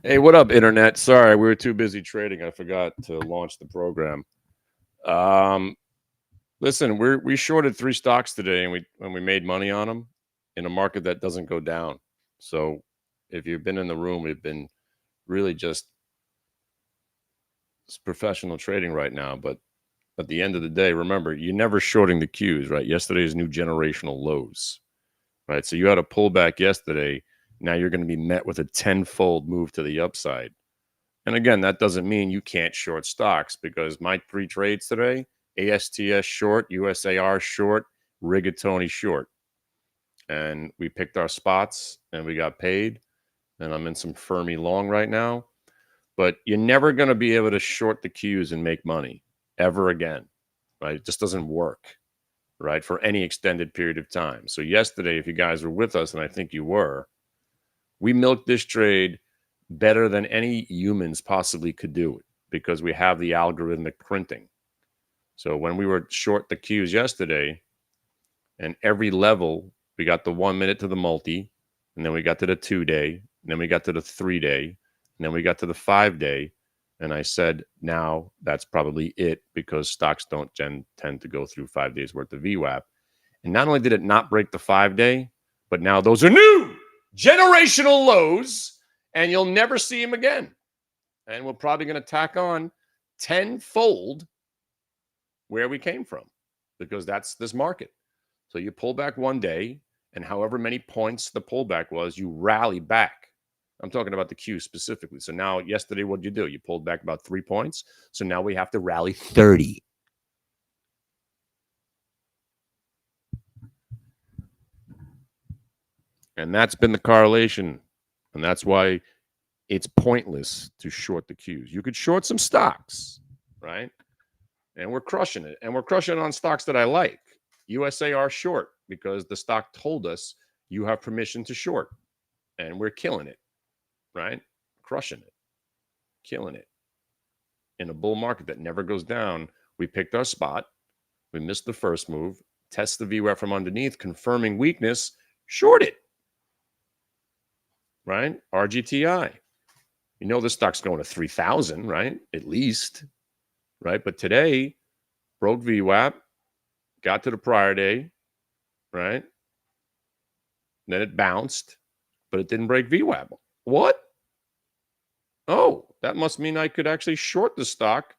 Hey, what up, internet? Sorry, we were too busy trading. I forgot to launch the program. Um, Listen, we shorted three stocks today, and we made money on them in a market that doesn't go down. So, if you've been in the room, we've been really just professional trading right now. But at the end of the day, remember, you're never shorting the cues, right? Yesterday's new generational lows, right? So you had a pullback yesterday. Now you're going to be met with a tenfold move to the upside. And again, that doesn't mean you can't short stocks because my three trades today, ASTS short, USAR short, Rigatoni short. And we picked our spots and we got paid. And I'm in some Fermi long right now. But you're never going to be able to short the cues and make money ever again, right? It just doesn't work, right? For any extended period of time. So yesterday, if you guys were with us, and I think you were, we milked this trade better than any humans possibly could do it because we have the algorithmic printing. So when we were short the cues yesterday, and every level, we got the 1 minute to the multi, and then we got to the 2 day, and then we got to the 3 day, and then we got to the 5 day. And I said, now that's probably it because stocks don't tend to go through 5 days worth of VWAP. And not only did it not break the 5 day, but now those are new generational lows, and you'll never see them again. And we're probably going to tack on tenfold where we came from because that's this market. So you pull back 1 day, and however many points the pullback was, you rally back. I'm talking about the Q specifically. So now, yesterday, what did you do? You pulled back about 3 points. So now we have to rally 30. And that's been the correlation. And that's why it's pointless to short the Qs. You could short some stocks, right? And we're crushing it. And we're crushing it on stocks that I like. USAR short because the stock told us you have permission to short. And we're killing it, right? Crushing it, killing it. In a bull market that never goes down, we picked our spot. We missed the first move, test the VWAP from underneath, confirming weakness, short it, right? RGTI. You know this stock's going to 3,000, right? At least, right? But today, broke VWAP, got to the prior day, right? Then it bounced, but it didn't break VWAP. What? Oh, that must mean I could actually short the stock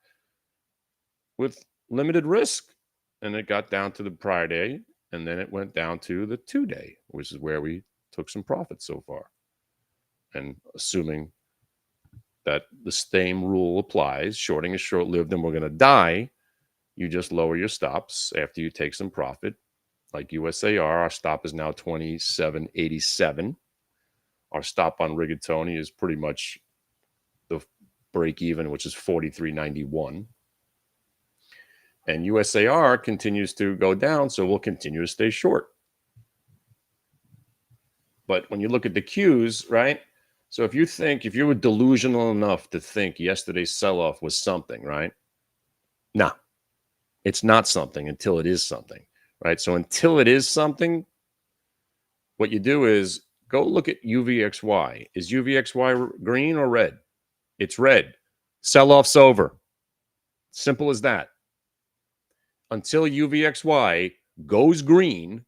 with limited risk. And it got down to the prior day, and then it went down to the 2 day, which is where we took some profits so far. And assuming that the same rule applies, shorting is short-lived and we're going to die, you just lower your stops after you take some profit. Like USAR, our stop is now 27.87. Our stop on Rigatoni is pretty much the break even, which is 43.91. And USAR continues to go down, so we'll continue to stay short. But when you look at the Qs, right? So if you were delusional enough to think yesterday's sell-off was something, right? No, it's not something until it is something, right? So until it is something, what you do is go look at UVXY. Is UVXY green or red? It's red. Sell-off's over. Simple as that. Until UVXY goes green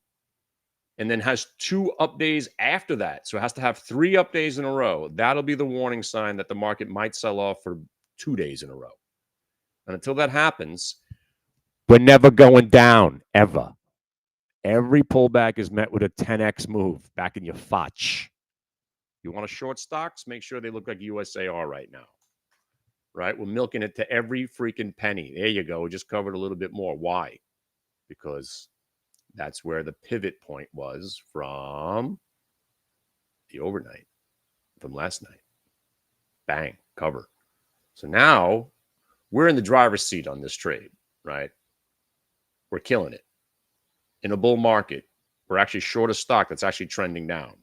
and then has 2 up days after that. So it has to have 3 up days in a row. That'll be the warning sign that the market might sell off for 2 days in a row. And until that happens, we're never going down, ever. Every pullback is met with a 10x move back in your fotch. You want to short stocks? Make sure they look like USAR right now. Right? We're milking it to every freaking penny. There you go. We just covered a little bit more. Why? Because that's where the pivot point was from the overnight, from last night. Bang, cover. So now we're in the driver's seat on this trade, right? We're killing it. In a bull market, we're actually short a stock that's actually trending down,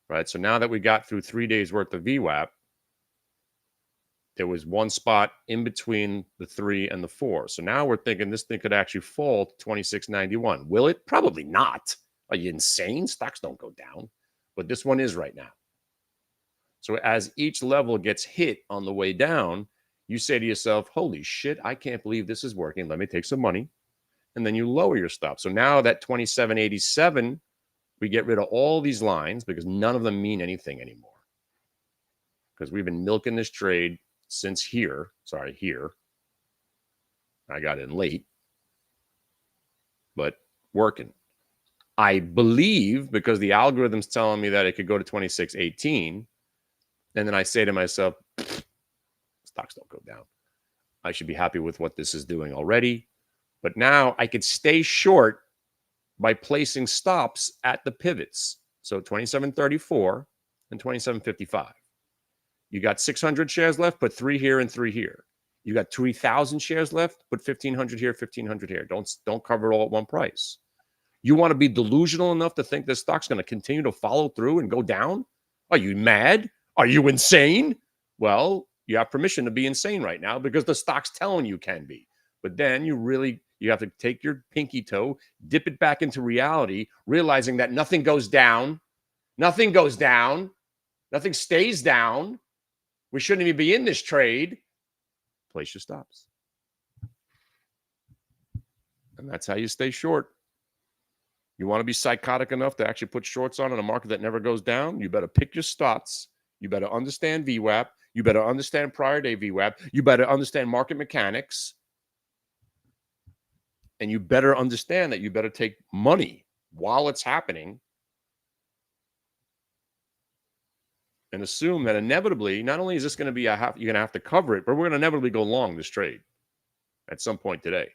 right? So now that we got through 3 days worth of VWAP, there was one spot in between the 3 and the 4. So now we're thinking this thing could actually fall to 26.91. Will it? Probably not. Are you insane? Stocks don't go down. But this one is right now. So as each level gets hit on the way down, you say to yourself, holy shit, I can't believe this is working. Let me take some money. And then you lower your stop. So now that 27.87, we get rid of all these lines because none of them mean anything anymore. Because we've been milking this trade since here. Sorry, here. I got in late, but working. I believe because the algorithm's telling me that it could go to 26.18. And then I say to myself, stocks don't go down. I should be happy with what this is doing already. But now I could stay short by placing stops at the pivots. So 27.34 and 27.55. You got 600 shares left, put 3 here and 3 here. You got 3,000 shares left, put 1,500 here, 1,500 here. Don't cover it all at one price. You want to be delusional enough to think this stock's going to continue to follow through and go down? Are you mad? Are you insane? Well, you have permission to be insane right now because the stock's telling you can be. But then you have to take your pinky toe, dip it back into reality, realizing that nothing goes down. Nothing goes down. Nothing stays down. We shouldn't even be in this trade. Place your stops. And that's how you stay short. You want to be psychotic enough to actually put shorts on in a market that never goes down? You better pick your stops. You better understand VWAP. You better understand prior day VWAP. You better understand market mechanics. And you better understand that you better take money while it's happening and assume that inevitably, not only is this going to be you're going to have to cover it, but we're going to inevitably go long this trade at some point today.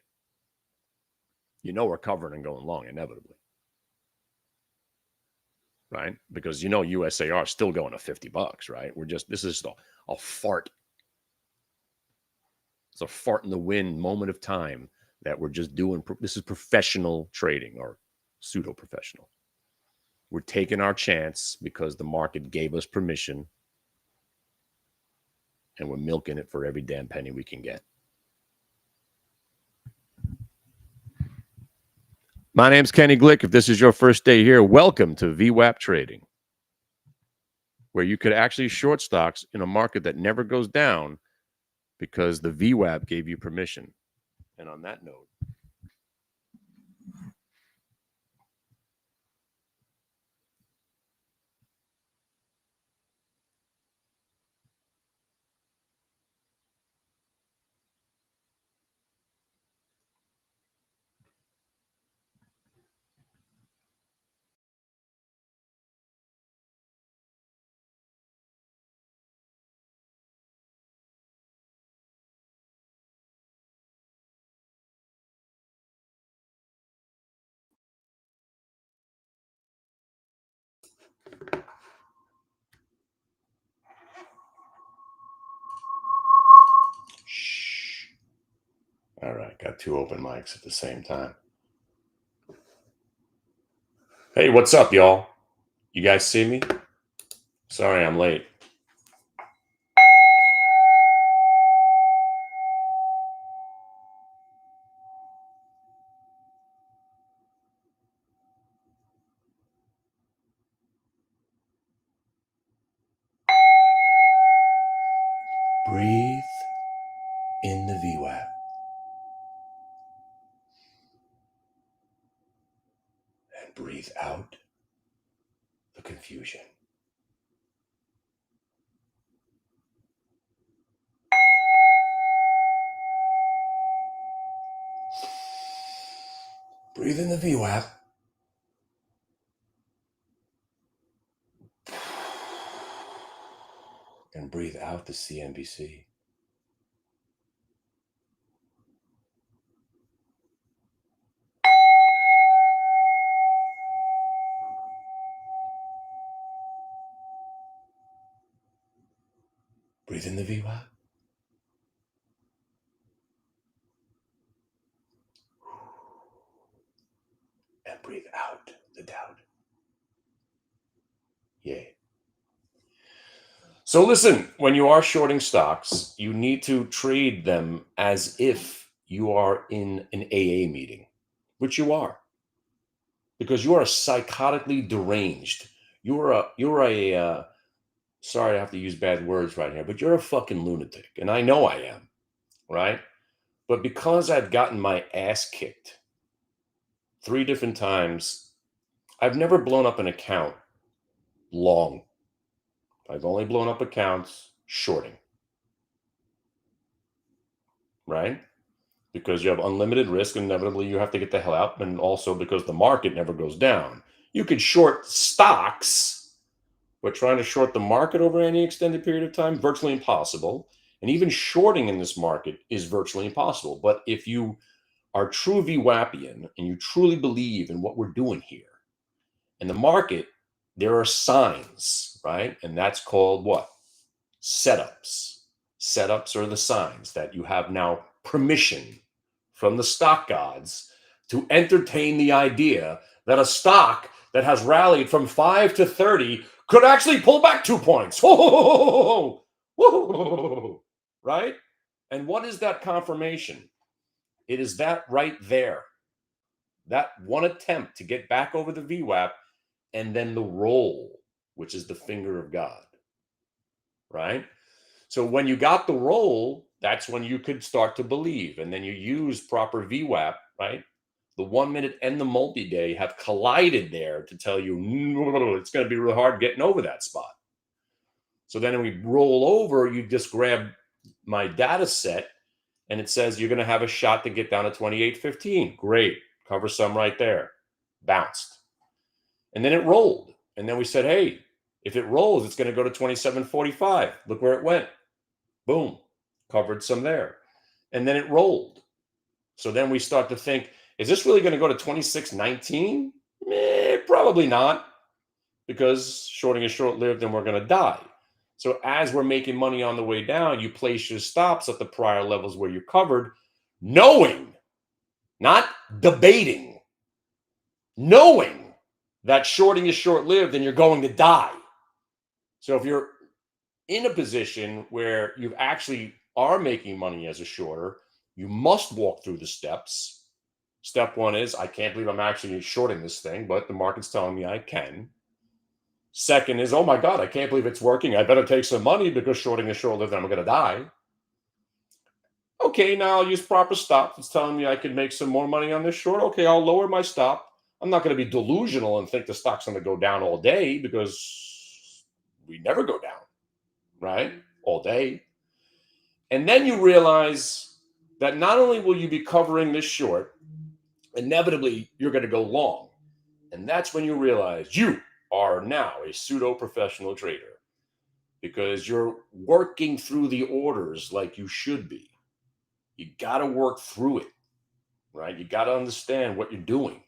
We're covering and going long inevitably. Right? Because USAR is still going to $50, right? This is a fart. It's a fart in the wind moment of time that we're just doing. This is professional trading or pseudo professional. We're taking our chance because the market gave us permission and we're milking it for every damn penny we can get. My name's Kenny Glick. If this is your first day here, welcome to VWAP Trading, where you could actually short stocks in a market that never goes down because the VWAP gave you permission. And on that note, shh. All right, got 2 open mics at the same time. Hey, what's up, y'all? You guys see me? Sorry, I'm late. Breathe in the VWAP. And breathe out the confusion. Breathe in the VWAP. And breathe out the CNBC. Breathe in the VWAP. And breathe out the doubt. Yay. So listen, when you are shorting stocks, you need to trade them as if you are in an AA meeting, which you are, because you are psychotically deranged. You're a sorry I have to use bad words right here, but you're a fucking lunatic. And I know I am, right? But because I've gotten my ass kicked 3 different times, I've never blown up an account long. I've only blown up accounts shorting, right? Because you have unlimited risk. Inevitably, you have to get the hell out. And also because the market never goes down. You could short stocks, but trying to short the market over any extended period of time, virtually impossible. And even shorting in this market is virtually impossible. But if you are true VWAPian and you truly believe in what we're doing here, in the market, there are signs, right? And that's called what? Setups. Setups are the signs that you have now permission from the stock gods to entertain the idea that a stock that has rallied from 5 to 30 could actually pull back 2 points. Right? And what is that confirmation? It is that right there. That one attempt to get back over the VWAP and then the roll, which is the finger of God. Right? So when you got the roll, that's when you could start to believe. And then you use proper VWAP, right? The 1 minute and the multi-day have collided there to tell you it's going to be real hard getting over that spot. So then when we roll over, you just grab my data set and it says you're going to have a shot to get down to 28.15. Great. Cover some right there. Bounced. And then it rolled. And then we said, hey, if it rolls, it's going to go to 27.45. Look where it went. Boom. Covered some there. And then it rolled. So then we start to think, is this really going to go to 26.19? Probably not, because shorting is short-lived and we're going to die. So as we're making money on the way down, you place your stops at the prior levels where you're covered, knowing, not debating, knowing that shorting is short-lived and you're going to die. So if you're in a position where you actually are making money as a shorter, you must walk through the steps. Step one is, I can't believe I'm actually shorting this thing, but the market's telling me I can. Second is, oh my God, I can't believe it's working. I better take some money because shorting is short-lived and I'm going to die. Okay, now I'll use proper stops. It's telling me I can make some more money on this short. Okay, I'll lower my stop. I'm not going to be delusional and think the stock's going to go down all day because we never go down, right? All day. And then you realize that not only will you be covering this short, inevitably you're going to go long. And that's when you realize you are now a pseudo-professional trader because you're working through the orders like you should be. You got to work through it, right? You got to understand what you're doing,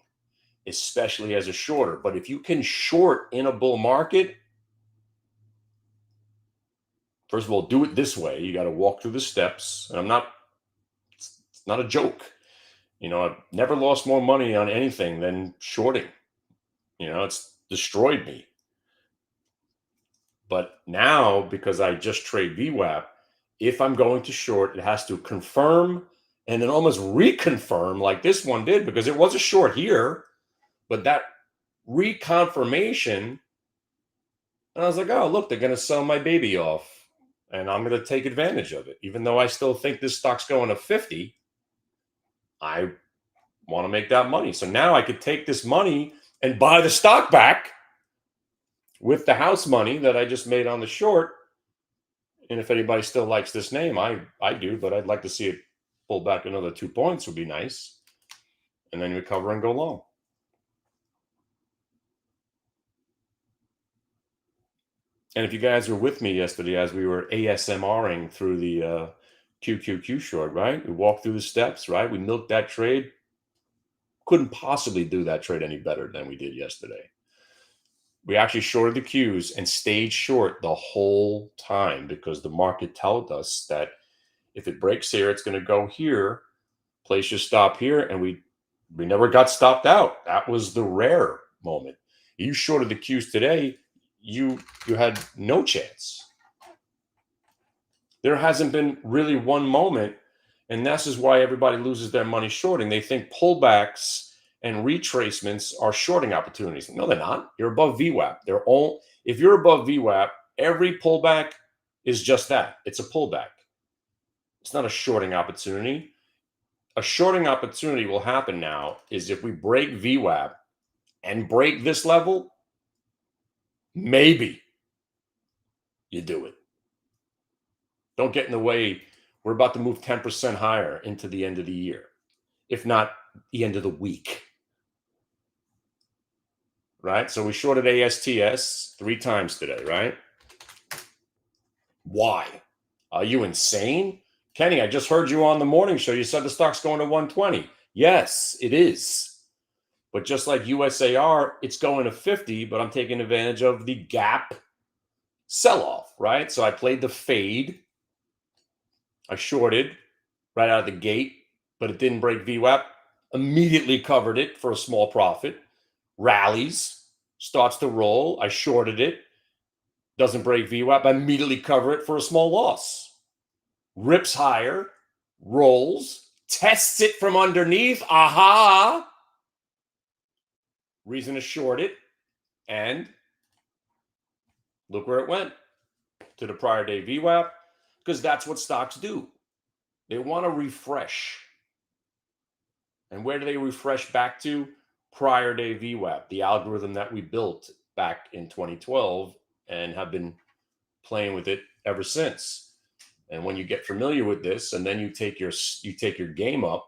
especially as a shorter. But if you can short in a bull market, first of all, do it this way. You got to walk through the steps. And it's not a joke. You know, I've never lost more money on anything than shorting. You know, it's destroyed me. But now, because I just trade VWAP, if I'm going to short, it has to confirm and then almost reconfirm like this one did, because it was a short here, but that reconfirmation, and I was like, oh, look, they're going to sell my baby off and I'm going to take advantage of it. Even though I still think this stock's going to 50, I want to make that money. So now I could take this money and buy the stock back with the house money that I just made on the short. And if anybody still likes this name, I do, but I'd like to see it pull back another 2 points would be nice. And then recover and go long. And if you guys were with me yesterday as we were ASMRing through the QQQ short, right? We walked through the steps, right? We milked that trade. Couldn't possibly do that trade any better than we did yesterday. We actually shorted the Qs and stayed short the whole time because the market told us that if it breaks here, it's going to go here. Place your stop here, and we never got stopped out. That was the rare moment. You shorted the Qs today, you had no chance. There hasn't been really one moment, and this is why everybody loses their money shorting. They think pullbacks and retracements are shorting opportunities. No, they're not. You're above VWAP. If you're above VWAP, Every pullback is just that. It's a pullback. It's not a shorting opportunity. A shorting opportunity will happen now is if we break VWAP and break this level, maybe you do it. Don't get in the way. We're about to move 10% higher into the end of the year, if not the end of the week. Right? So we shorted ASTS 3 times today, right? Why? Are you insane? Kenny, I just heard you on the morning show. You said the stock's going to 120. Yes, it is. But just like USAR, it's going to 50, but I'm taking advantage of the gap sell-off, right? So I played the fade. I shorted right out of the gate, but it didn't break VWAP. Immediately covered it for a small profit. Rallies, starts to roll. I shorted it. Doesn't break VWAP. I immediately cover it for a small loss. Rips higher, rolls, tests it from underneath. Aha! Reason to short it. And look where it went. To the prior day VWAP. Because that's what stocks do. They want to refresh. And where do they refresh back to? Prior day VWAP, the algorithm that we built back in 2012 and have been playing with it ever since. And when you get familiar with this, and then you take your game up,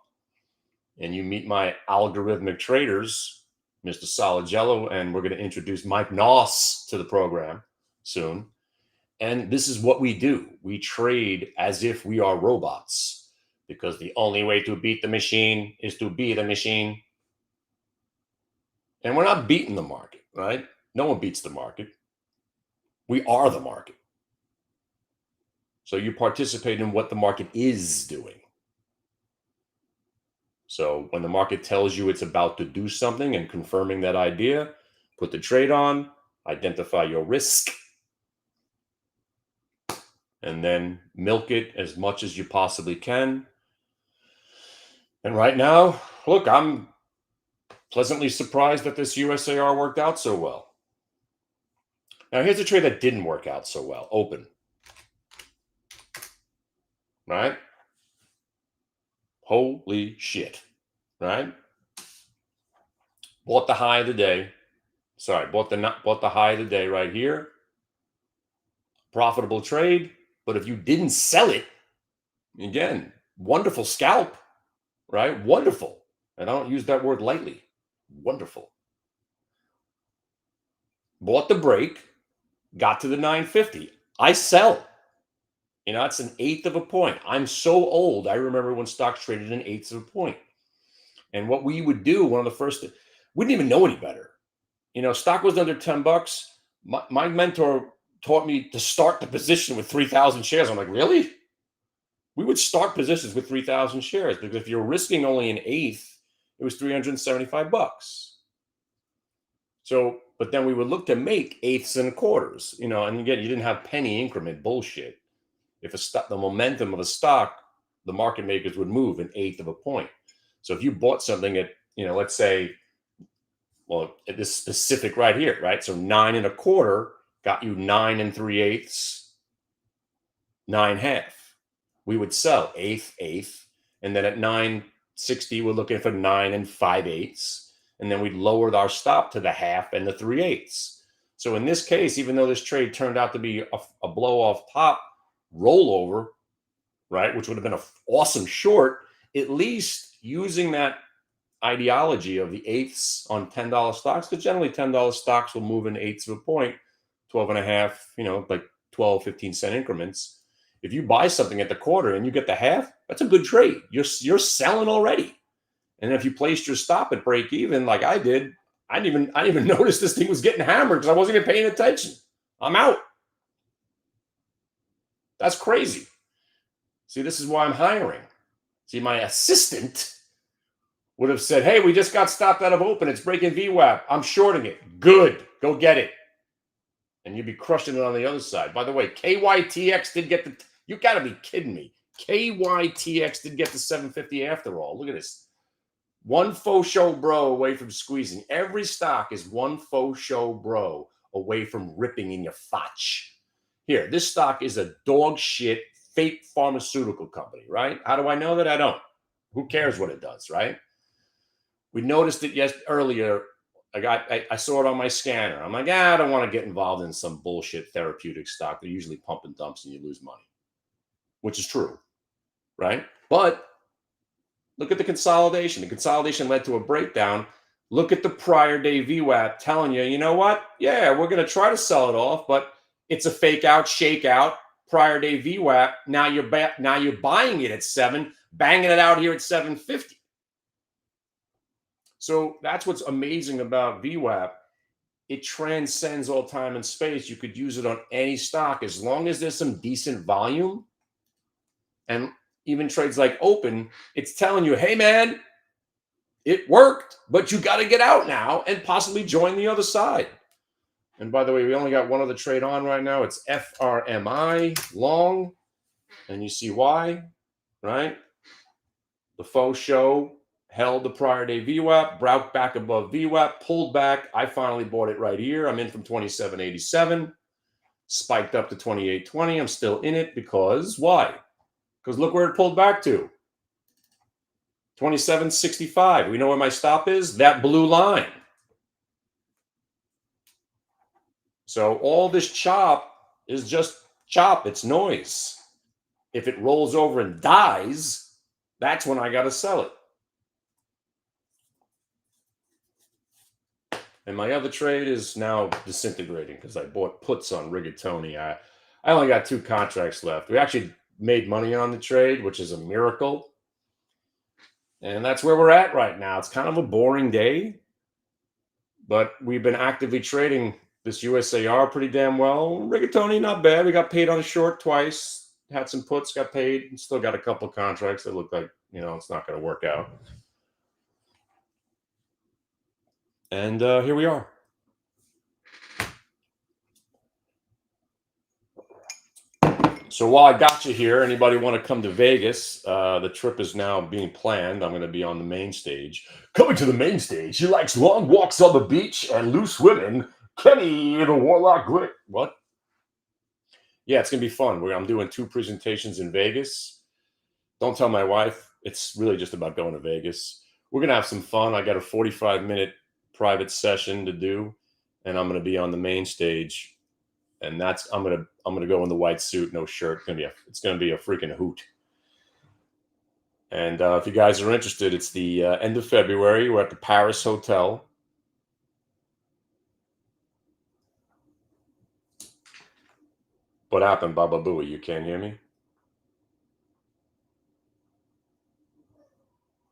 and you meet my algorithmic traders, Mr. Soligello, and we're going to introduce Mike Noss to the program soon. And this is what we do. We trade as if we are robots, because the only way to beat the machine is to be the machine. And we're not beating the market, right? No one beats the market. We are the market. So you participate in what the market is doing. So when the market tells you it's about to do something and confirming that idea, put the trade on, identify your risk, and then milk it as much as you possibly can. And right now, look, I'm pleasantly surprised that this USAR worked out so well. Now, here's a trade that didn't work out so well. Open. Right? Holy shit. Right? Bought the high of the day. Sorry, bought the high of the day right here. Profitable trade. But if you didn't sell it, again, wonderful scalp. Right? Wonderful. And I don't use that word lightly. Wonderful. Bought the break. Got to the 950. I sell. You know, it's an eighth of a point. I'm so old. I remember when stocks traded an eighth of a point. And what we would do, one of the first, we didn't even know any better. You know, stock was under 10 bucks. My mentor taught me to start the position with 3,000 shares. I'm like, really? We would start positions with 3,000 shares, because if you're risking only an eighth, it was 375 bucks. So, but then we would look to make eighths and quarters, you know, and again, you didn't have penny increment bullshit. If the momentum of a stock, the market makers would move an eighth of a point. So if you bought something at, you know, let's say, well, at this specific right here, right? So 9 1/4 got you 9 3/8, 9.5. We would sell eighth, and then at 9.60, we're looking for 9 5/8, and then we'd lower our stop to the half and the 3/8. So in this case, even though this trade turned out to be a blow off top rollover, right, which would have been an awesome short, at least using that ideology of the eighths on $10 stocks, because generally $10 stocks will move in eighths of a point, 12 and a half, you know, like 12, 15 cent increments. If you buy something at the quarter and you get the half, that's a good trade. You're selling already. And if you placed your stop at break even, like I did, I didn't even notice this thing was getting hammered because I wasn't even paying attention. I'm out. That's crazy. See, this is why I'm hiring. See, my assistant would have said, hey, we just got stopped out of open. It's breaking VWAP. I'm shorting it. Good. Go get it. And you'd be crushing it on the other side. By the way, KYTX did get the, you got to be kidding me. KYTX did get the 750 after all. Look at this. One faux show bro away from squeezing. Every stock is one faux show bro away from ripping in your fotch. Here, this stock is a dog shit fake pharmaceutical company, right? How do I know that? I don't. Who cares what it does, right? We noticed it earlier. I saw it on my scanner. I'm like, I don't want to get involved in some bullshit therapeutic stock. They're usually pump and dumps and you lose money, which is true, right? But look at the consolidation. The consolidation led to a breakdown. Look at the prior day VWAP telling you, you know what? Yeah, we're going to try to sell it off, but it's a fake out, shakeout. Prior day VWAP. Now you're buying it at 7, banging it out here at 750. So that's what's amazing about VWAP. It transcends all time and space. You could use it on any stock as long as there's some decent volume. And even trades like Open, it's telling you, hey, man, it worked, but you got to get out now and possibly join the other side. And by the way, we only got one other trade on right now. It's FRMI long. And you see why, right? The faux show held the prior day VWAP, broke back above VWAP, pulled back. I finally bought it right here. I'm in from 27.87, spiked up to 28.20. I'm still in it because why? Because look where it pulled back to. 27.65. We know where my stop is? That blue line. So all this chop is just chop. It's noise. If it rolls over and dies, that's when I got to sell it. And my other trade is now disintegrating because I bought puts on Rigatoni. I only got 2 contracts left. We actually made money on the trade, which is a miracle. And that's where we're at right now. It's kind of a boring day, but we've been actively trading this USAR pretty damn well. Rigatoni, not bad. We got paid on a short twice. Had some puts, got paid. Still got a couple contracts that look like, it's not going to work out. And here we are. So while I got you here, anybody want to come to Vegas? The trip is now being planned. I'm going to be on the main stage. Coming to the main stage, he likes long walks on the beach and loose women. Kenny the Warlock Glick. What? Yeah, it's going to be fun. I'm doing 2 presentations in Vegas. Don't tell my wife. It's really just about going to Vegas. We're going to have some fun. I got a 45-minute private session to do, and I'm going to be on the main stage. And I'm gonna go in the white suit, no shirt. It's gonna be a freaking hoot. And if you guys are interested, it's the end of February. We're at the Paris Hotel. What happened, Baba Booey? You can't hear me?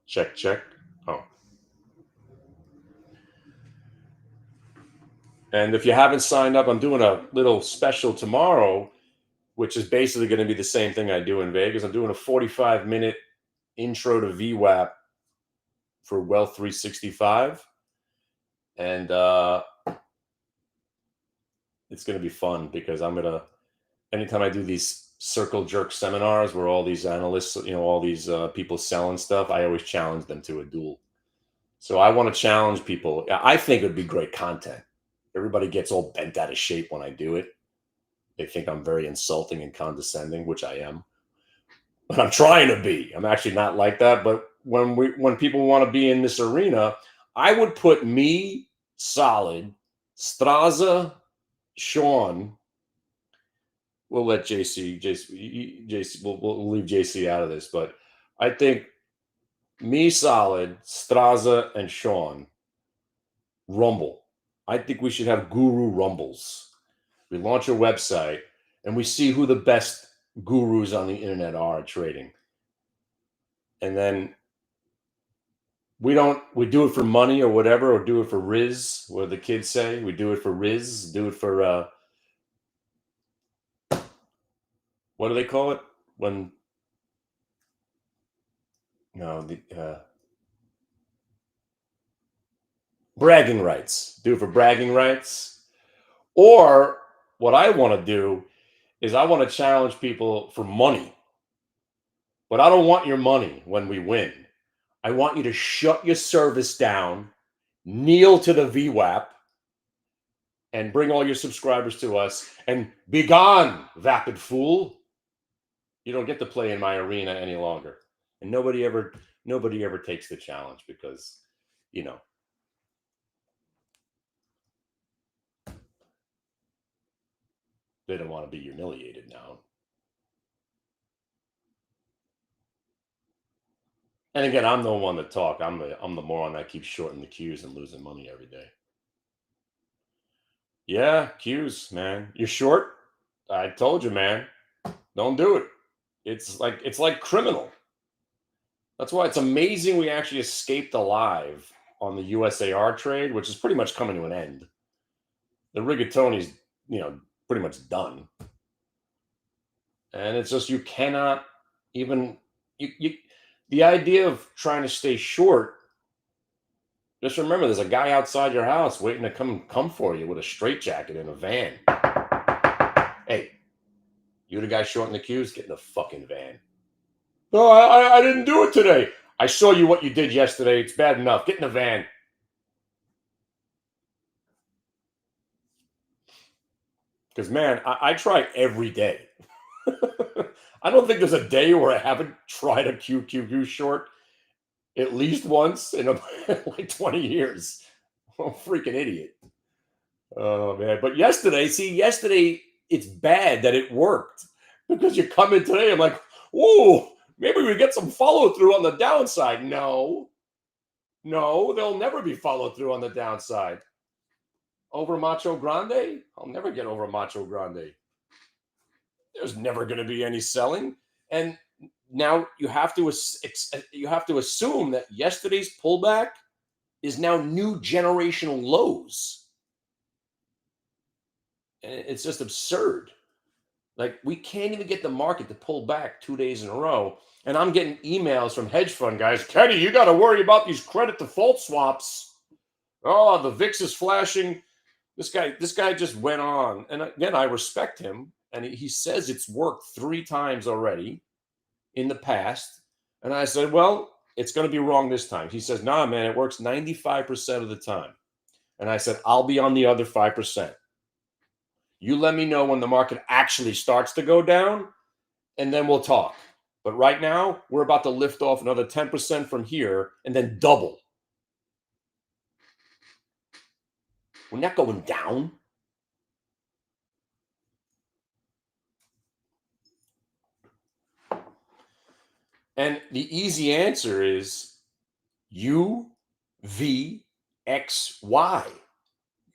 Check, check. Oh. And if you haven't signed up, I'm doing a little special tomorrow, which is basically going to be the same thing I do in Vegas. I'm doing a 45-minute intro to VWAP for Wealth 365. And it's going to be fun because anytime I do these circle jerk seminars where all these analysts, all these people selling stuff, I always challenge them to a duel. So I want to challenge people. I think it would be great content. Everybody gets all bent out of shape when I do it. They think I'm very insulting and condescending, which I am. But I'm trying to be. I'm actually not like that. But when people want to be in this arena, I would put me, Solid, Straza, Sean. We'll let JC, we'll leave JC out of this. But I think me, Solid, Straza, and Sean rumble. I think we should have guru rumbles. We launch a website and we see who the best gurus on the internet are at trading. And then we do it for money or whatever, or do it for Riz, what the kids say. We do it for Riz, do it for, what do they call it? Bragging rights. Do it for bragging rights. Or what I want to do is I want to challenge people for money. But I don't want your money when we win. I want you to shut your service down, kneel to the VWAP, and bring all your subscribers to us and be gone, vapid fool. You don't get to play in my arena any longer. And nobody ever takes the challenge because, you know, they don't want to be humiliated now. And again, I'm the one to talk. I'm the moron that keeps shorting the queues and losing money every day. Yeah, queues, man. You're short? I told you, man. Don't do it. It's like criminal. That's why it's amazing we actually escaped alive on the USAR trade, which is pretty much coming to an end. The rigatoni's, pretty much done. And it's just you cannot even the idea of trying to stay short. Just remember, there's a guy outside your house waiting to come for you with a straitjacket in a van. Hey, you the guy shorting the queues? Get in the fucking van. No, I didn't do it today. I saw you what you did yesterday. It's bad enough. Get in the van. Because, man, I try every day. I don't think there's a day where I haven't tried a QQQ short at least once in like 20 years. I'm a freaking idiot. Oh, man. But yesterday, it's bad that it worked. Because you come in today, I'm like, whoa, maybe we get some follow through on the downside. No, there'll never be follow through on the downside. Over Macho Grande? I'll never get over Macho Grande. There's never going to be any selling. And now you have to assume that yesterday's pullback is now new generational lows. And it's just absurd. Like, we can't even get the market to pull back 2 days in a row. And I'm getting emails from hedge fund guys. Kenny, you got to worry about these credit default swaps. Oh, the VIX is flashing. This guy just went on. And again, I respect him. And he says it's worked 3 times already in the past. And I said, well, it's going to be wrong this time. He says, nah, man, it works 95% of the time. And I said, I'll be on the other 5%. You let me know when the market actually starts to go down, and then we'll talk. But right now, we're about to lift off another 10% from here and then double. We're not going down. And the easy answer is UVXY.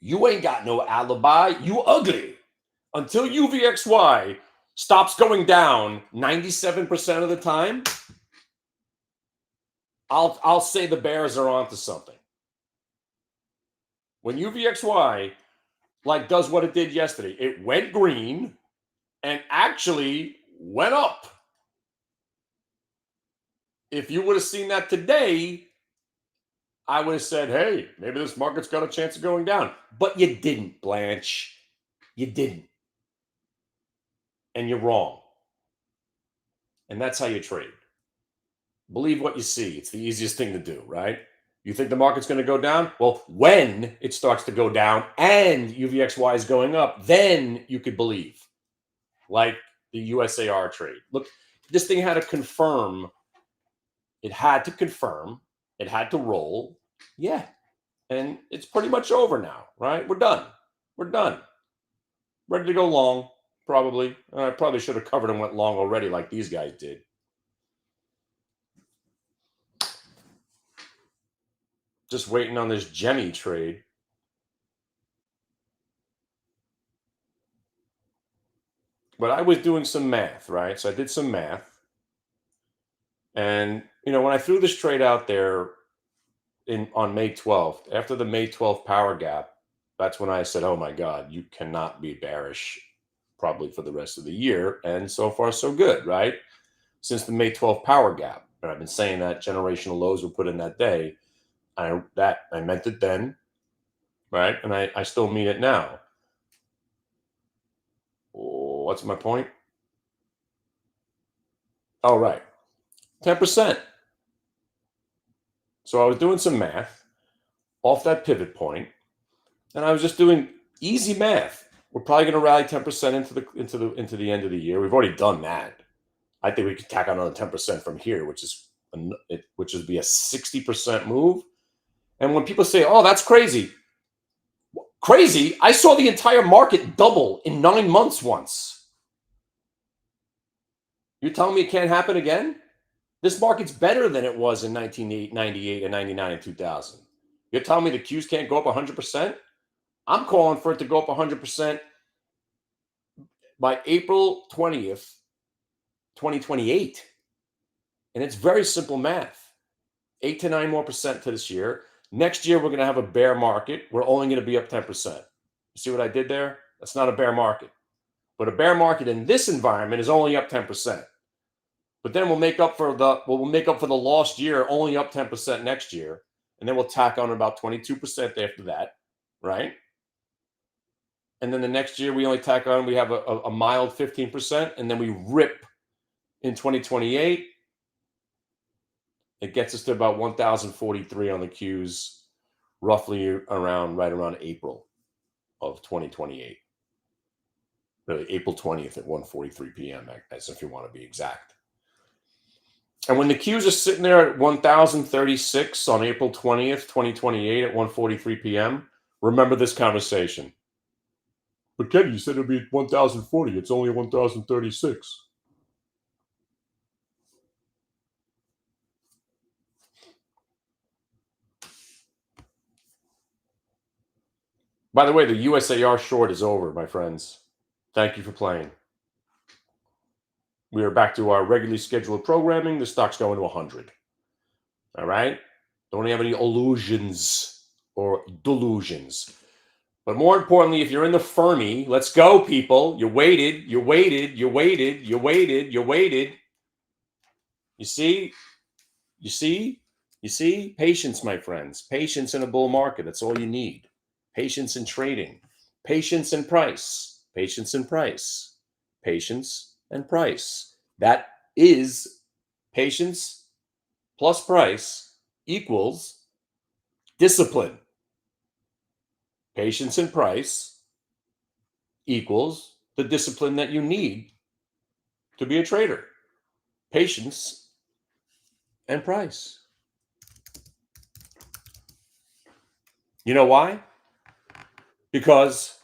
You ain't got no alibi. You ugly. Until UVXY stops going down 97% of the time, I'll say the bears are onto something. When UVXY does what it did yesterday, it went green and actually went up. If you would have seen that today, I would have said, hey, maybe this market's got a chance of going down. But you didn't, Blanche. You didn't. And you're wrong. And that's how you trade. Believe what you see. It's the easiest thing to do, right? You think the market's going to go down? Well, when it starts to go down and UVXY is going up, then you could believe. Like the USAR trade. Look, this thing had to confirm. It had to confirm. It had to roll. Yeah. And it's pretty much over now, right? We're done. Ready to go long, probably. I probably should have covered and went long already like these guys did. Just waiting on this Jemmy trade. But I was doing some math, right? So I did some math. And, when I threw this trade out there on May 12th, after the May 12th power gap, that's when I said, oh my God, you cannot be bearish probably for the rest of the year. And so far, so good, right? Since the May 12th power gap. And I've been saying that generational lows were put in that day. I meant it then, right? And I still mean it now. What's my point? Oh, right. 10%. So I was doing some math off that pivot point, and I was just doing Easy math. We're probably going to rally 10% into the end of the year. We've already done that. I think we could tack on another 10% from here, which would be a 60% move. And when people say, "Oh, that's crazy," crazy, I saw the entire market double in 9 months once. You're telling me it can't happen again? This market's better than it was in 1998 and 99 and 2000. You're telling me the Qs can't go up 100%? I'm calling for it to go up 100% by April 20th, 2028. And it's very simple math. 8 to 9 more percent to this year. Next year, we're going to have a bear market. We're only going to be up 10%. You see what I did there? That's not a bear market. But a bear market in this environment is only up 10%. But then we'll make up for the lost year, only up 10% next year. And then we'll tack on about 22% after that, right? And then the next year we only tack on, we have a mild 15%, and then we rip in 2028. It gets us to about 1,043 on the Qs, roughly right around April of 2028. April 20th at 1:43 p.m., as if you want to be exact. And when the Qs are sitting there at 1,036 on April 20th, 2028 at 1:43 p.m., remember this conversation. But Kenny, you said it would be 1,040. It's only 1,036. By the way, the USAR short is over, my friends. Thank you for playing. We are back to our regularly scheduled programming. The stock's going to 100. All right? Don't have any illusions or delusions. But more importantly, if you're in the Fermi, let's go, people. You waited. You see? Patience, my friends. Patience in a bull market. That's all you need. Patience in trading. Patience and price. Patience and price. Patience and price. That is patience plus price equals discipline. Patience and price equals the discipline that you need to be a trader. Patience and price. You know why? Because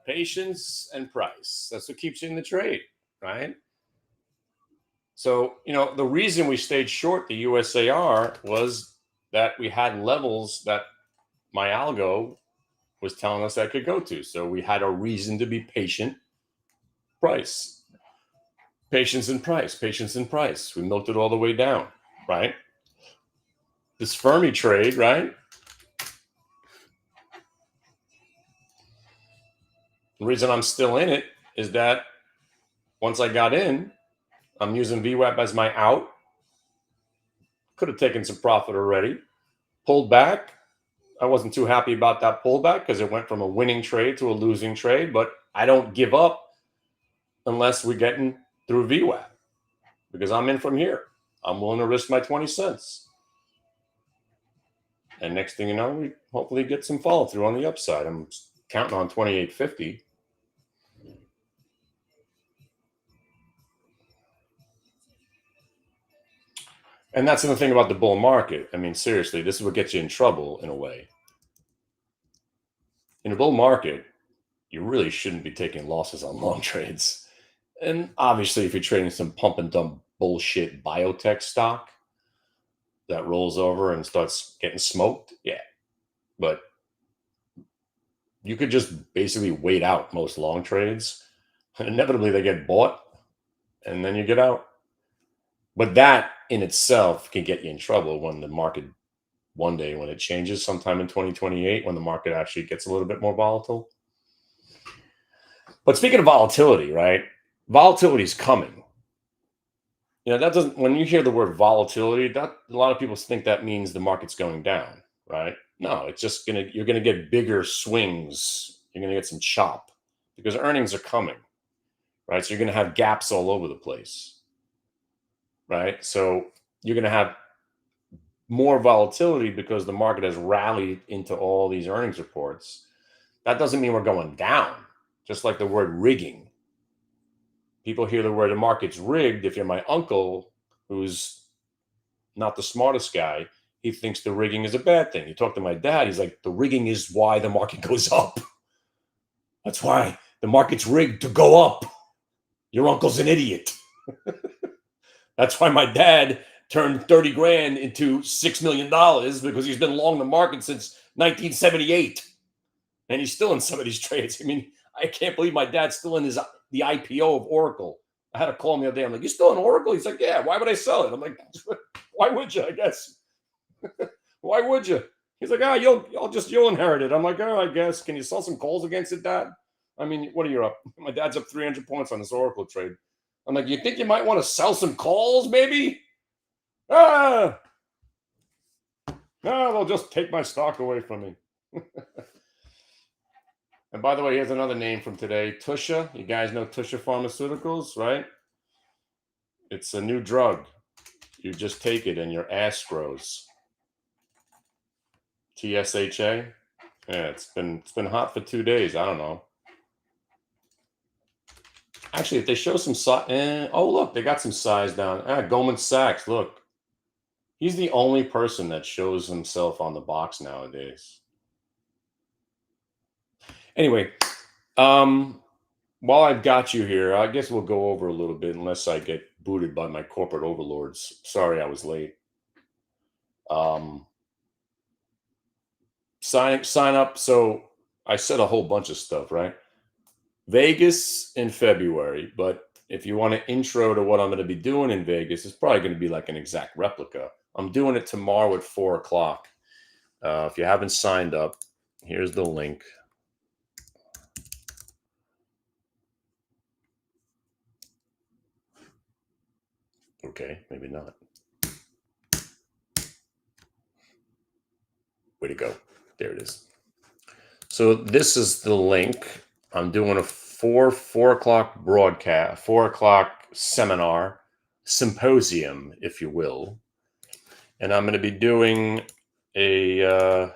patience and price. That's what keeps you in the trade, right? So, the reason we stayed short the USAR was that we had levels that my algo was telling us that could go to. So we had a reason to be patient. Price. Patience and price. Patience and price. We milked it all the way down, right? This Fermi trade, right? The reason I'm still in it is that once I got in, I'm using VWAP as my out. Could have taken some profit already. Pulled back. I wasn't too happy about that pullback because it went from a winning trade to a losing trade, but I don't give up unless we're getting through VWAP because I'm in from here. I'm willing to risk my 20 cents. And next thing you know, we hopefully get some follow through on the upside. I'm counting on 28.50. And that's the thing about the bull market. I mean, seriously, this is what gets you in trouble in a way. In a bull market, you really shouldn't be taking losses on long trades. And obviously, if you're trading some pump and dump bullshit biotech stock that rolls over and starts getting smoked, yeah. But you could just basically wait out most long trades. And inevitably, they get bought and then you get out. But that in itself can get you in trouble when the market, one day when it changes sometime in 2028, when the market actually gets a little bit more volatile. But speaking of volatility, right? Volatility is coming. You know, that doesn't, when you hear the word volatility, that a lot of people think that means the market's going down, right? No, it's just you're gonna get bigger swings. You're gonna get some chop because earnings are coming, right? So you're gonna have gaps all over the place, right? So you're gonna have more volatility because the market has rallied into all these earnings reports. That doesn't mean we're going down, just like the word rigging. People hear the word the market's rigged. If you're my uncle, who's not the smartest guy, he thinks the rigging is a bad thing. You talk to my dad, he's like, the rigging is why the market goes up. That's why the market's rigged to go up. Your uncle's an idiot. That's why my dad turned 30 grand into $6 million because he's been long the market since 1978. And he's still in some of these trades. I mean, I can't believe my dad's still in the IPO of Oracle. I had to call him the other day. I'm like, you still in Oracle? He's like, yeah, why would I sell it? I'm like, why would you, I guess? Why would you? He's like, you'll inherit it. I'm like, oh, I guess. Can you sell some calls against it, Dad? I mean, what are you up? My dad's up 300 points on this Oracle trade. I'm like, you think you might want to sell some calls, maybe? No, they'll just take my stock away from me. And by the way, here's another name from today. Tusha. You guys know Tusha Pharmaceuticals, right? It's a new drug. You just take it and your ass grows. TSHA. Yeah, it's been hot for 2 days. I don't know. Actually, if they show some size, oh look, they got some size down. Goldman Sachs. Look, he's the only person that shows himself on the box nowadays. Anyway, while I've got you here, I guess we'll go over a little bit, unless I get booted by my corporate overlords. Sorry, I was late. Sign up. So I said a whole bunch of stuff, right? Vegas in February, but if you want an intro to what I'm going to be doing in Vegas, it's probably going to be like an exact replica. I'm doing it tomorrow at 4:00. If you haven't signed up, here's the link. Okay, maybe not. Way to go. There it is. So this is the link. I'm doing a 4 o'clock broadcast, 4:00 seminar, symposium, if you will. And I'm going to be doing so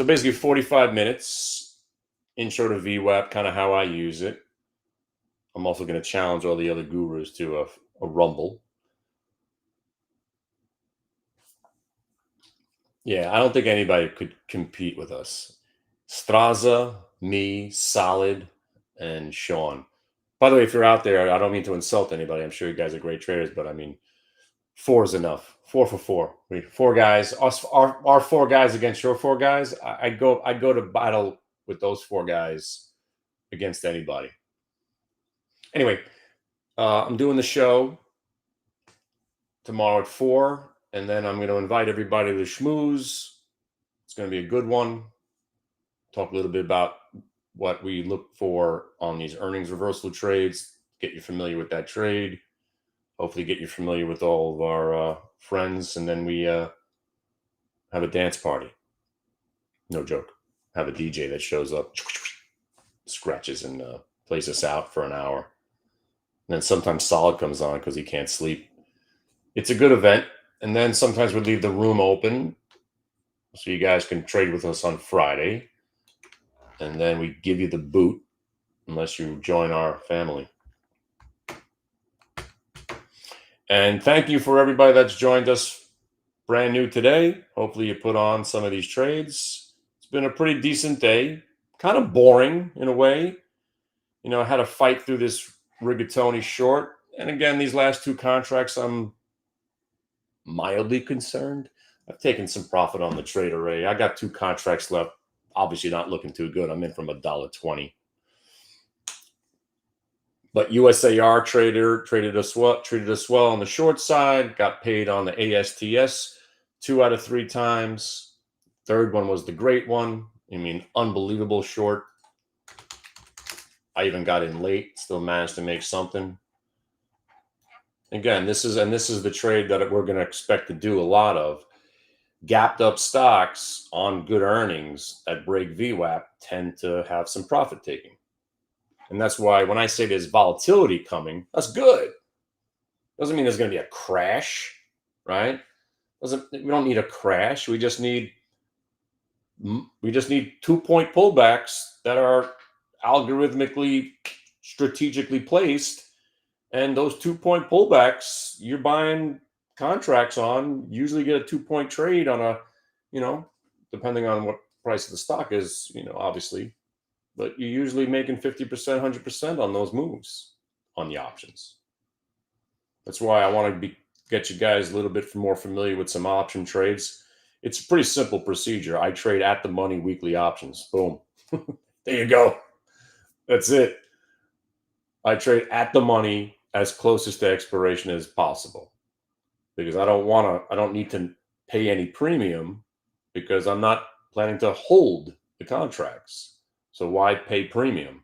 basically 45 minutes, intro to VWAP, kind of how I use it. I'm also going to challenge all the other gurus to a rumble. Yeah, I don't think anybody could compete with us. Straza, me, Solid, and Sean. By the way, if you're out there, I don't mean to insult anybody. I'm sure you guys are great traders, but I mean, 4 is enough. 4 for 4. I mean, 4 guys. Our 4 guys against your 4 guys. I'd go to battle with those 4 guys against anybody. Anyway, I'm doing the show tomorrow at 4, and then I'm going to invite everybody to the schmooze. It's going to be a good one. Talk a little bit about what we look for on these earnings reversal trades. get you familiar with that trade. Hopefully get you familiar with all of our friends, and then we have a dance party. No joke. Have a DJ that shows up, scratches, and plays us out for an hour. And then sometimes Solid comes on because he can't sleep. It's a good event. And then sometimes we leave the room open so you guys can trade with us on Friday. And then we give you the boot unless you join our family. And thank you for everybody that's joined us brand new today. Hopefully you put on some of these trades. It's been a pretty decent day. Kind of boring in a way. You know, I had to fight through this rigatoni short. And again, these last two contracts, I'm mildly concerned. I've taken some profit on the trade array. I got two contracts left. Obviously not looking too good. I'm in from $1.20. But USAR treated us well on the short side. Got paid on the ASTS 2 out of 3 times. Third one was the great one. I mean, unbelievable short. I even got in late. Still managed to make something. Again, this is the trade that we're going to expect to do a lot of. Gapped up stocks on good earnings that break VWAP tend to have some profit taking. And that's why when I say there's volatility coming, that's good. Doesn't mean there's going to be a crash, right? We don't need a crash. We just need 2-point pullbacks that are algorithmically, strategically placed. And those 2-point pullbacks, you're buying contracts on, usually get a 2-point trade on a, depending on what price of the stock is, obviously. But you're usually making 50%, 100% on those moves on the options. That's why I want to get you guys a little bit more familiar with some option trades. It's a pretty simple procedure. I trade at the money weekly options. Boom. There you go. That's it. I trade at the money as closest to expiration as possible because I don't need to pay any premium because I'm not planning to hold the contracts. So why pay premium?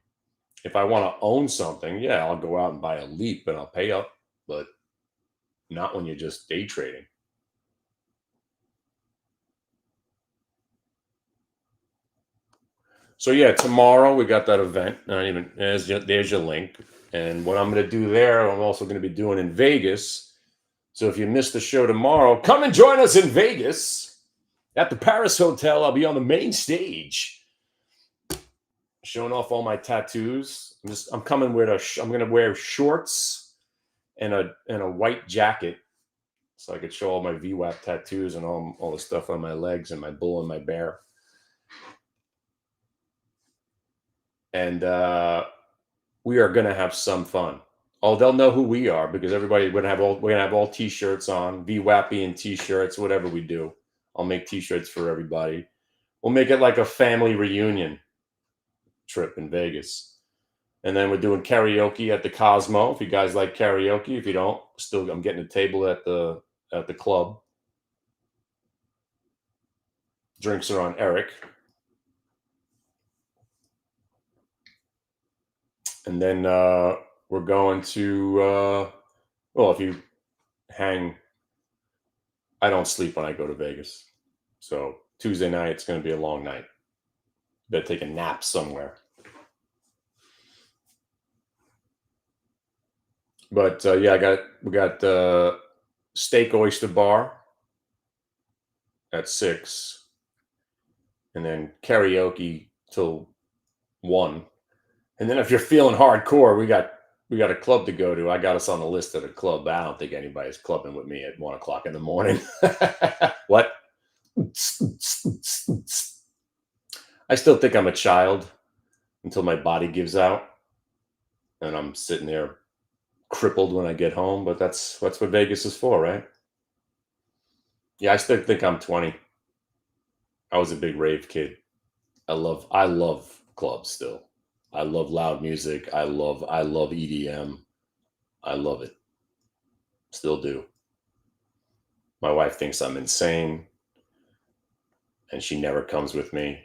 If I want to own something, yeah, I'll go out and buy a leap and I'll pay up, but not when you're just day trading. So yeah, tomorrow we got that event. There's your link. And what I'm going to do there, I'm also going to be doing in Vegas. So if you missed the show tomorrow, come and join us in Vegas at the Paris Hotel. I'll be on the main stage, showing off all my tattoos. I'm going to wear shorts and a white jacket, so I could show all my VWAP tattoos and all the stuff on my legs and my bull and my bear. And we are going to have some fun. Oh, they'll know who we are because we're going to have all t-shirts on, VWAP and t-shirts, whatever we do. I'll make t-shirts for everybody. We'll make it like a family reunion trip in Vegas. And then we're doing karaoke at the Cosmo. If you guys like karaoke, if you don't, I'm getting a table at the club. Drinks are on Eric. And then we're going to, if you hang, I don't sleep when I go to Vegas. So Tuesday night, it's going to be a long night. Better take a nap somewhere. But we got steak oyster bar at 6, and then karaoke till 1. And then if you're feeling hardcore, we got a club to go to. I got us on the list at a club, but I don't think anybody's clubbing with me at 1:00 in the morning. What? I still think I'm a child until my body gives out, and I'm sitting there crippled when I get home. But that's what Vegas is for, right? Yeah, I still think I'm 20. I was a big rave kid. I love clubs still. I love loud music. I love EDM. I love it. Still do. My wife thinks I'm insane, and she never comes with me.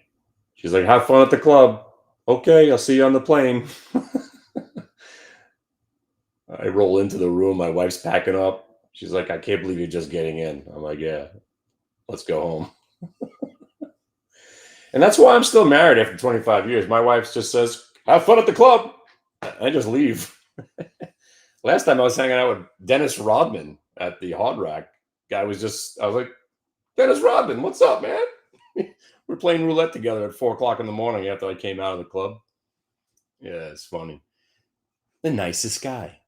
She's like, have fun at the club. Okay, I'll see you on the plane. I roll into the room. My wife's packing up. She's like, I can't believe you're just getting in. I'm like, yeah, let's go home. And that's why I'm still married after 25 years. My wife just says, have fun at the club. I just leave. Last time I was hanging out with Dennis Rodman at the Hard Rack. I was like, Dennis Rodman, what's up, man? We're playing roulette together at 4:00 in the morning after I came out of the club. Yeah, it's funny. The nicest guy.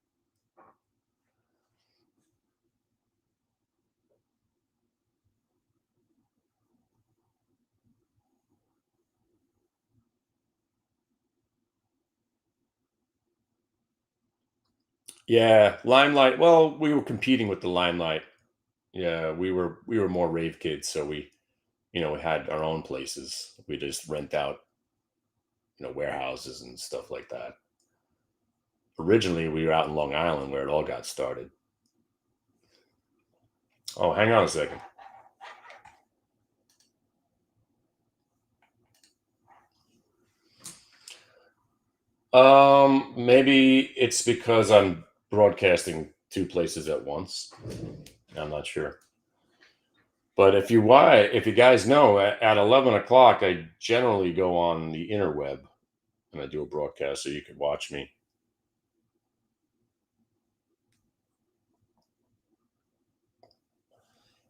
Yeah, Limelight. Well, we were competing with the Limelight. Yeah, we were more rave kids, so we had our own places. We just rent out, warehouses and stuff like that. Originally, we were out in Long Island where it all got started. Oh, hang on a second. Maybe it's because I'm broadcasting two places at once. I'm not sure. But if you guys know, at 11 o'clock, I generally go on the interweb and I do a broadcast so you can watch me.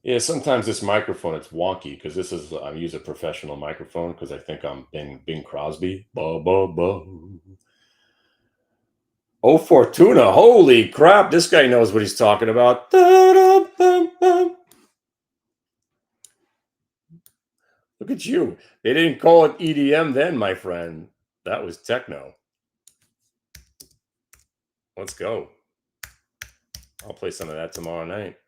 Yeah, sometimes this microphone it's wonky because I use a professional microphone because I think I'm Bing Crosby. Ba ba ba. Oh, Fortuna! Holy crap! This guy knows what he's talking about. Da-da-bum-bum. Look at you. They didn't call it EDM then, my friend. That was techno. Let's go. I'll play some of that tomorrow night.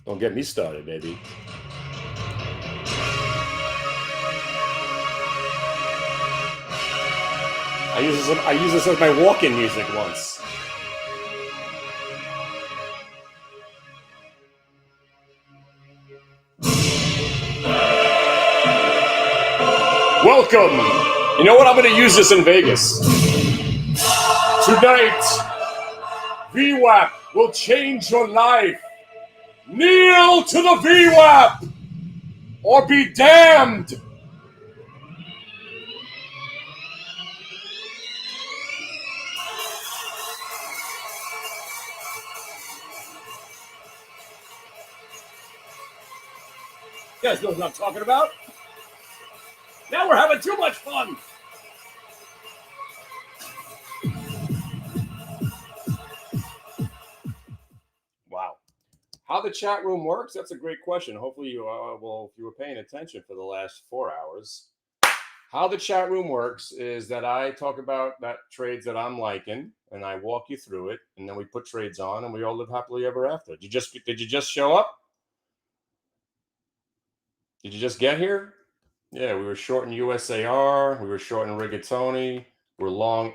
Don't get me started, baby. I use this as my walk-in music once. Welcome. You know what? I'm going to use this in Vegas. Tonight, VWAP will change your life. Kneel to the VWAP or be damned. You guys know what I'm talking about? Now we're having too much fun. Wow. How the chat room works? That's a great question. Hopefully you if you were paying attention for the last 4 hours. How the chat room works is that I talk about that trades that I'm liking and I walk you through it and then we put trades on and we all live happily ever after. Did you just show up? Did you just get here? Yeah, we were short in USAR, we were short in Rigatoni, we're long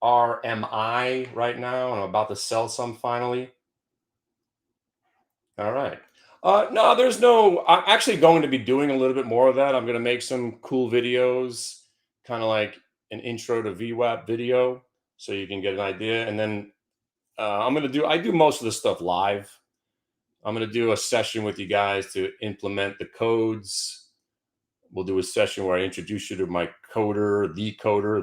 FRMI right now, and I'm about to sell some finally. All right. No, there's no. I'm actually going to be doing a little bit more of that. I'm going to make some cool videos, kind of like an intro to VWAP video, so you can get an idea. And then I do most of the stuff live. I'm going to do a session with you guys to implement the codes. We'll do a session where I introduce you to my coder,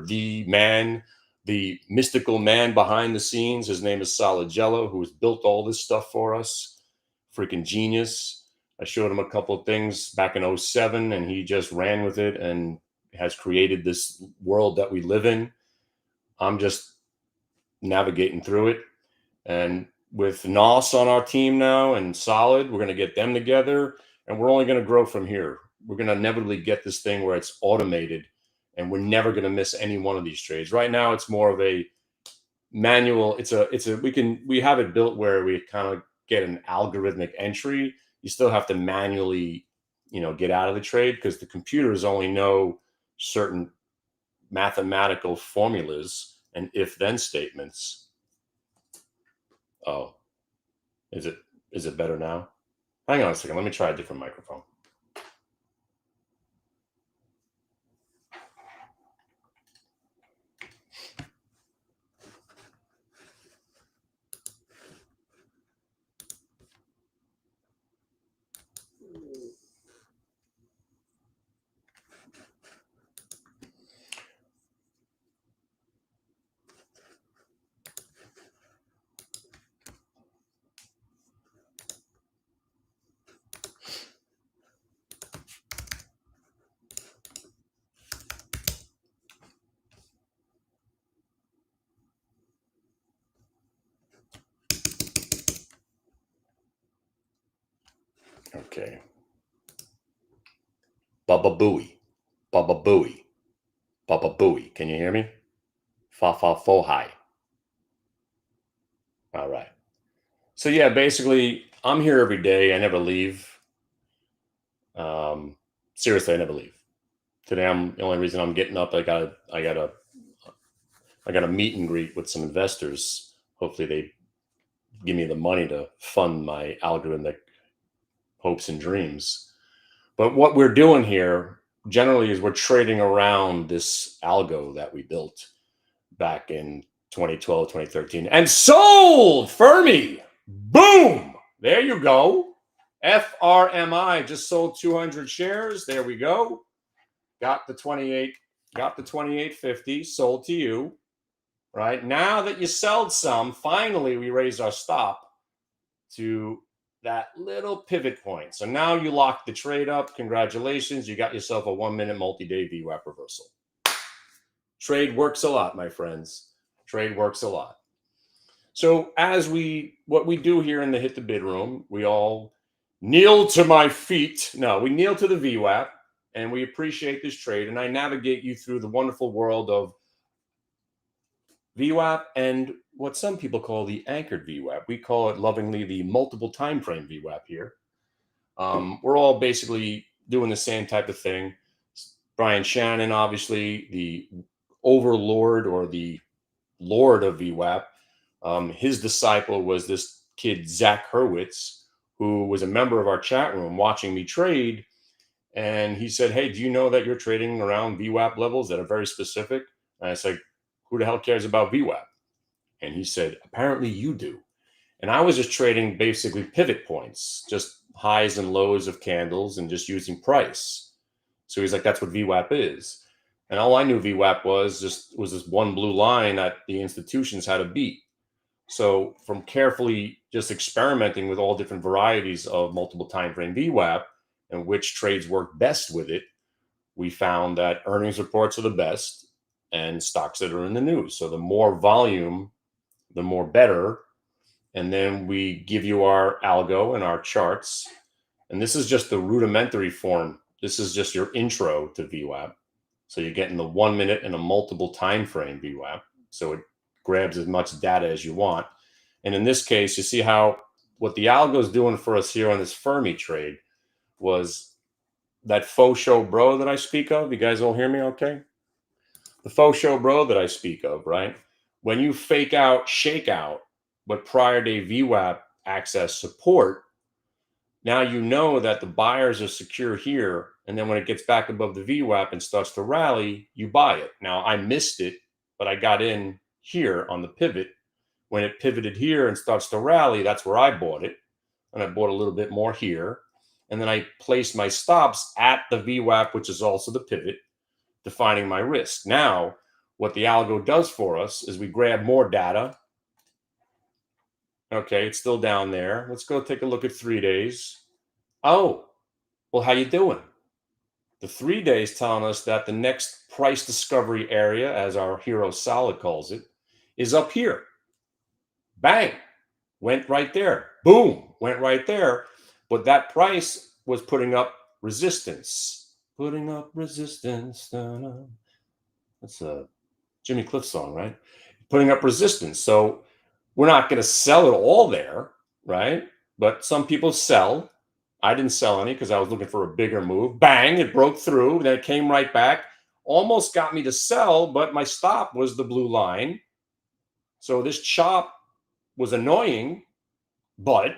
the man, the mystical man behind the scenes. His name is Soligello, who has built all this stuff for us. Freaking genius. I showed him a couple of things back in 07 and he just ran with it and has created this world that we live in. I'm just navigating through it. And with Nos on our team now and Solid, we're going to get them together and we're only going to grow from here. We're going to inevitably get this thing where it's automated and we're never going to miss any one of these trades. Right now, it's more of a manual. We have it built where we kind of get an algorithmic entry. You still have to manually, get out of the trade because the computers only know certain mathematical formulas and if-then statements. Oh, is it better now? Hang on a second. Let me try a different microphone. Baba Booey. Baba Booey. Baba Booey. Can you hear me? Fa fa fo hi. All right. So yeah, basically, I'm here every day. I never leave. Seriously, I never leave. Today, the only reason I'm getting up. I got a meet and greet with some investors. Hopefully, they give me the money to fund my algorithmic hopes and dreams. But what we're doing here generally is we're trading around this algo that we built back in 2012, 2013, and sold Fermi. Boom! There you go. FRMI just sold 200 shares. There we go. Got the 2850 sold to you. Right now that you sold some, finally we raised our stop to that little pivot point. So now you locked the trade up. Congratulations. You got yourself a 1 minute multi-day VWAP reversal. Trade works a lot, my friends. Trade works a lot. So what we do here in the Hit the Bid room, we all kneel to my feet. No, we kneel to the VWAP and we appreciate this trade. And I navigate you through the wonderful world of VWAP and what some people call the anchored VWAP. We call it lovingly the multiple time frame VWAP here. We're all basically doing the same type of thing. Brian Shannon, obviously, the overlord or the lord of VWAP. His disciple was this kid, Zach Hurwitz, who was a member of our chat room watching me trade. And he said, hey, do you know that you're trading around VWAP levels that are very specific? And I said, who the hell cares about VWAP? And he said, apparently you do. And I was just trading basically pivot points, just highs and lows of candles and just using price. So he's like, that's what VWAP is. And all I knew VWAP was this one blue line that the institutions had to beat. So from carefully just experimenting with all different varieties of multiple time frame VWAP and which trades work best with it, we found that earnings reports are the best and stocks that are in the news. So the more volume, the more better. And then we give you our algo and our charts. And this is just the rudimentary form. This is just your intro to VWAP. So you're getting the 1 minute and a multiple time frame VWAP. So it grabs as much data as you want. And in this case, you see how what the algo is doing for us here on this Fermi trade was that faux show bro that I speak of. You guys all hear me okay? The faux show bro that I speak of, right? When you fake out, shake out, but prior day VWAP access support, now you know that the buyers are secure here. And then when it gets back above the VWAP and starts to rally, you buy it. Now I missed it, but I got in here on the pivot. When it pivoted here and starts to rally, that's where I bought it. And I bought a little bit more here. And then I placed my stops at the VWAP, which is also the pivot, defining my risk. Now, what the algo does for us is we grab more data. Okay, it's still down there. Let's go take a look at 3 days. Oh, well, how you doing? The 3 days telling us that the next price discovery area, as our hero Solid calls it, is up here. Bang, went right there. Boom, went right there. But that price was putting up resistance. Putting up resistance. Da-da. That's a Jimmy Cliff song, right? Putting up resistance. So we're not going to sell it all there, right? But some people sell. I didn't sell any because I was looking for a bigger move. Bang, it broke through. Then it came right back. Almost got me to sell, but my stop was the blue line. So this chop was annoying, but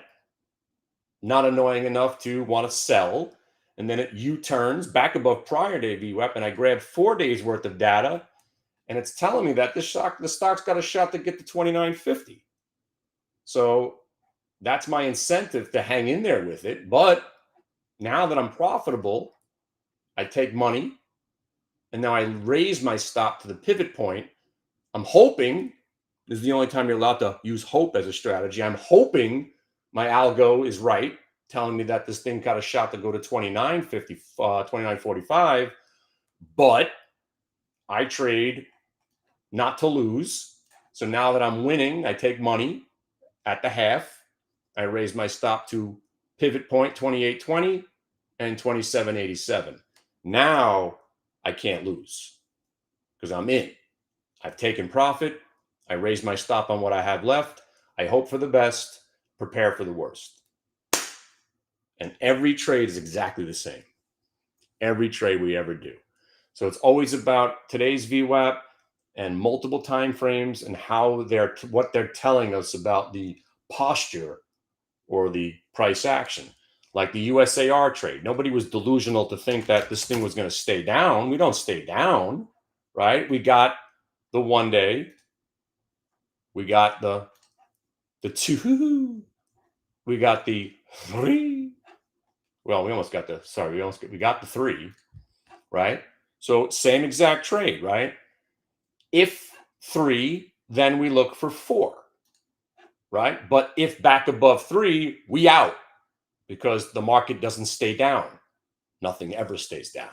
not annoying enough to want to sell. And then it U-turns back above prior day VWAP, and I grabbed 4 days worth of data, and it's telling me that the stock's got a shot to get to 29.50. So that's my incentive to hang in there with it. But now that I'm profitable, I take money, and now I raise my stop to the pivot point. I'm hoping, this is the only time you're allowed to use hope as a strategy. I'm hoping my algo is right, telling me that this thing got a shot to go to 29.50, 29.45. But I trade not to lose. So now that I'm winning, I take money at the half. I raise my stop to pivot point 28.20 and 27.87. Now I can't lose because I'm in. I've taken profit. I raise my stop on what I have left. I hope for the best, prepare for the worst. And every trade is exactly the same. Every trade we ever do. So it's always about today's VWAP and multiple time frames and how what they're telling us about the posture or the price action. Like the USAR trade. Nobody was delusional to think that this thing was going to stay down. We don't stay down, right? We got the 1 day. We got the 2. We got the 3. Well, we got the 3, right? So same exact trade, right? If 3, then we look for 4, right? But if back above 3, we out because the market doesn't stay down. Nothing ever stays down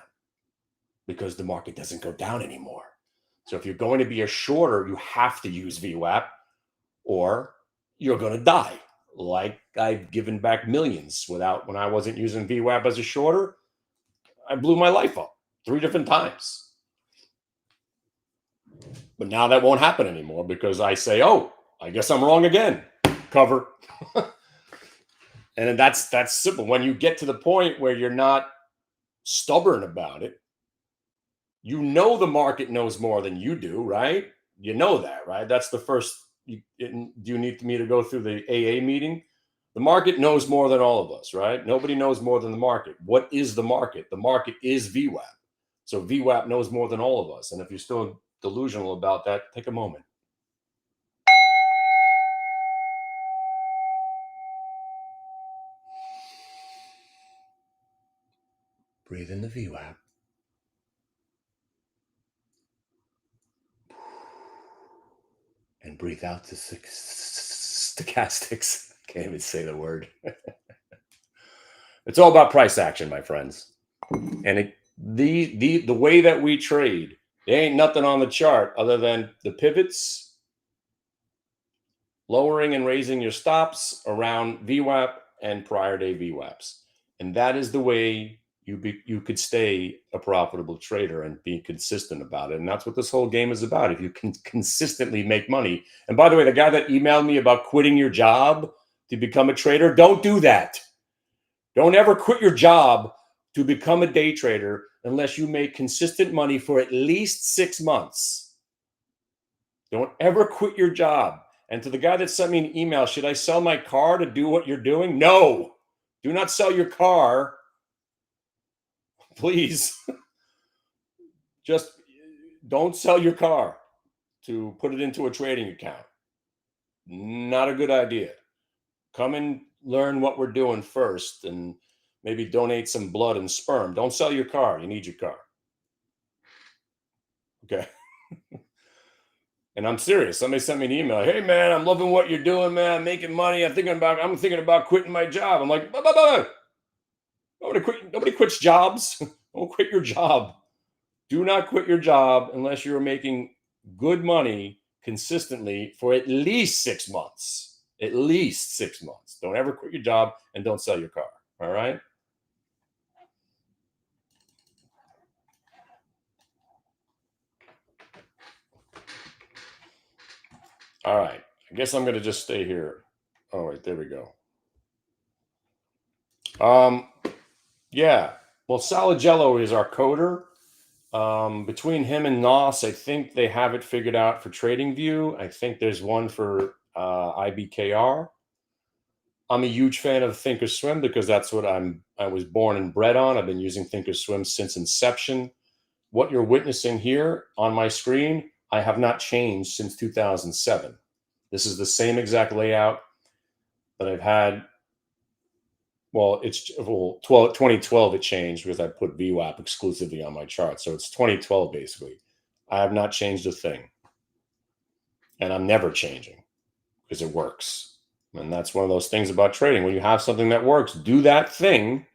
because the market doesn't go down anymore. So if you're going to be a shorter, you have to use VWAP or you're going to die. Like I've given back millions when I wasn't using VWAP as a shorter, I blew my life up 3 different times. But now that won't happen anymore because I say, oh, I guess I'm wrong again. Cover. And that's simple. When you get to the point where you're not stubborn about it, you know the market knows more than you do, right? You know that, right? That's the first. Do you need me to go through the AA meeting? The market knows more than all of us, right? Nobody knows more than the market. What is the market? The market is VWAP. So VWAP knows more than all of us. And if you're still delusional about that, take a moment. Breathe in the VWAP. And breathe out the stochastics. Can't even say the word. It's all about price action, my friends. And the way that we trade, there ain't nothing on the chart other than the pivots, lowering and raising your stops around VWAP and prior day VWAPs. And that is the way you could stay a profitable trader and be consistent about it. And that's what this whole game is about. If you can consistently make money. And by the way, the guy that emailed me about quitting your job to become a trader, don't do that. Don't ever quit your job to become a day trader unless you make consistent money for at least 6 months. Don't ever quit your job. And to the guy that sent me an email, should I sell my car to do what you're doing? No, do not sell your car. Please. Just don't sell your car to put it into a trading account. Not a good idea. Come and learn what we're doing first and maybe donate some blood and sperm. Don't sell your car. You need your car. Okay. And I'm serious. Somebody sent me an email. Hey man, I'm loving what you're doing, man. I'm making money. I'm thinking about quitting my job. I'm like, nobody quits jobs. Don't quit your job. Do not quit your job unless you're making good money consistently for at least 6 months. At least 6 months. Don't ever quit your job and don't sell your car. All right. All right. I guess I'm going to just stay here. Oh, wait, there we go. Yeah. Well, Salagello is our coder. Between him and Nos, I think they have it figured out for TradingView. I think there's one for IBKR. I'm a huge fan of Thinkorswim because that's what I was born and bred on. I've been using Thinkorswim since inception. What you're witnessing here on my screen, I have not changed since 2007. This is the same exact layout that I've had. Well, 2012 it changed because I put VWAP exclusively on my chart. So it's 2012 basically. I have not changed a thing. And I'm never changing because it works. And that's one of those things about trading. When you have something that works, do that thing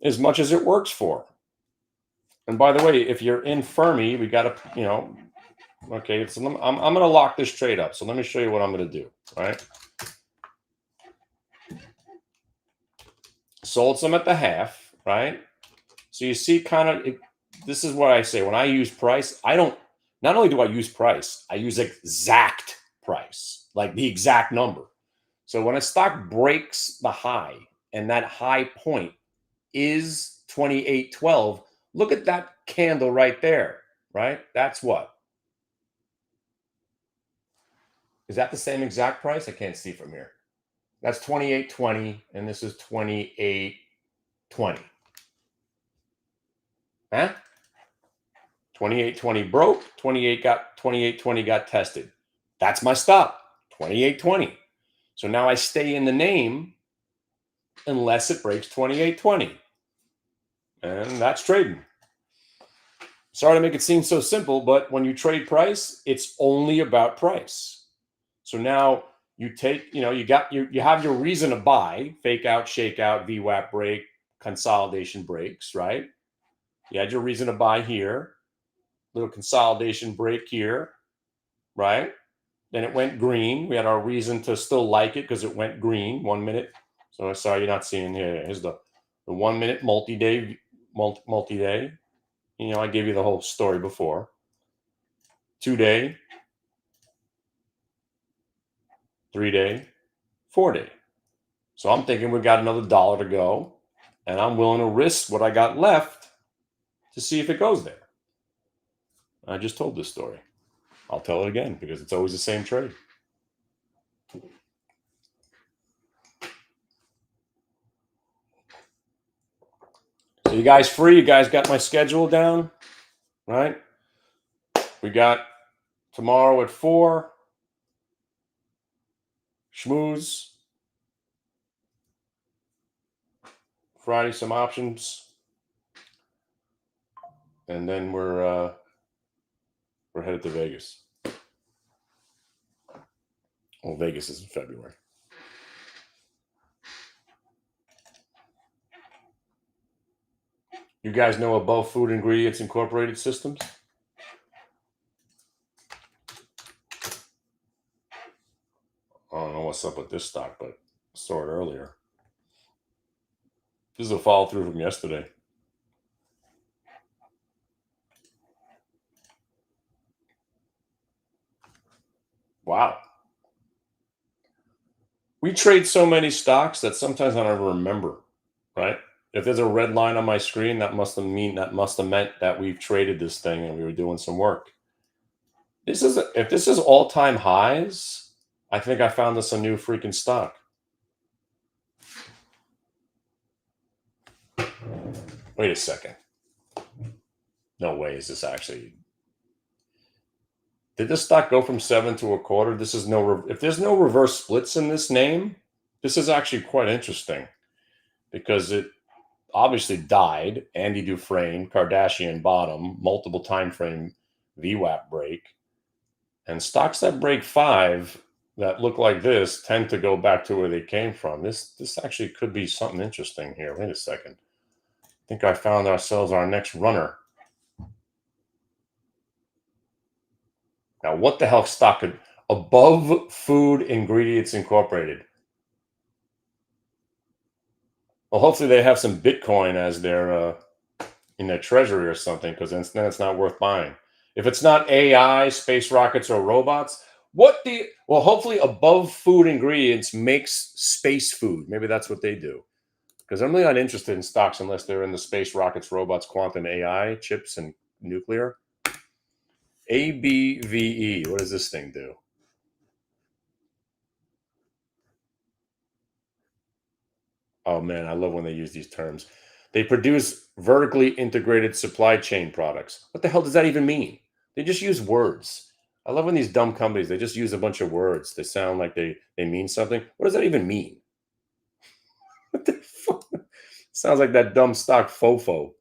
as much as it works for. And by the way, if you're in Fermi, we got to, okay, so I'm going to lock this trade up. So let me show you what I'm going to do, right? Sold some at the half, right? So you see kind of, this is what I say. When I use price, I don't, not only do I use price, I use exact price, like the exact number. So when a stock breaks the high and that high point is 28.12, look at that candle right there, right? That's what? Is that the same exact price? I can't see from here. That's 28.20 and this is 28.20. Huh? 28.20 broke, 28.20 got tested. That's my stop, 28.20. So now I stay in the name unless it breaks 28.20. And that's trading. Sorry to make it seem so simple, but when you trade price, it's only about price. So now you take, you have your reason to buy, fake out, shake out, VWAP break, consolidation breaks, right? You had your reason to buy here, little consolidation break here, right? Then it went green. We had our reason to still like it because it went green 1 minute. So sorry you're not seeing here. Here's the 1 minute multi-day. I gave you the whole story before. 2 day, 3 day, 4 day. So I'm thinking we got another $1 to go, and I'm willing to risk what I got left to see if it goes there. I just told this story. I'll tell it again because it's always the same trade. So you guys free? You guys got my schedule down, right? We got tomorrow at 4, schmooze. Friday, some options. And then we're headed to Vegas. Well, Vegas is in February. You guys know Above Food Ingredients Incorporated Systems? I don't know what's up with this stock, but I saw it earlier. This is a follow through from yesterday. Wow. We trade so many stocks that sometimes I don't ever remember, right? If there's a red line on my screen, that must have meant that we've traded this thing and we were doing some work. If this is all-time highs, I think I found us a new freaking stock. Wait a second. No way is this actually. Did this stock go from 7 to a quarter? If there's no reverse splits in this name, this is actually quite interesting because it obviously died. Andy Dufresne, Kardashian bottom, multiple time frame VWAP break. And stocks that break 5 that look like this tend to go back to where they came from. This actually could be something interesting here. Wait a second. I think I found ourselves our next runner. Now, what the hell stock could Above Food Ingredients Incorporated? Well, hopefully they have some Bitcoin as their in their treasury or something, because then it's not worth buying. If it's not AI, space rockets, or robots, well, hopefully Above Food Ingredients makes space food. Maybe that's what they do. Because I'm really not interested in stocks unless they're in the space rockets, robots, quantum AI, chips, and nuclear. ABVE. What does this thing do? Oh man, I love when they use these terms. They produce vertically integrated supply chain products. What the hell does that even mean? They just use words. I love when these dumb companies, they just use a bunch of words. They sound like they mean something. What does that even mean? What the fuck? Sounds like that dumb stock FOFO.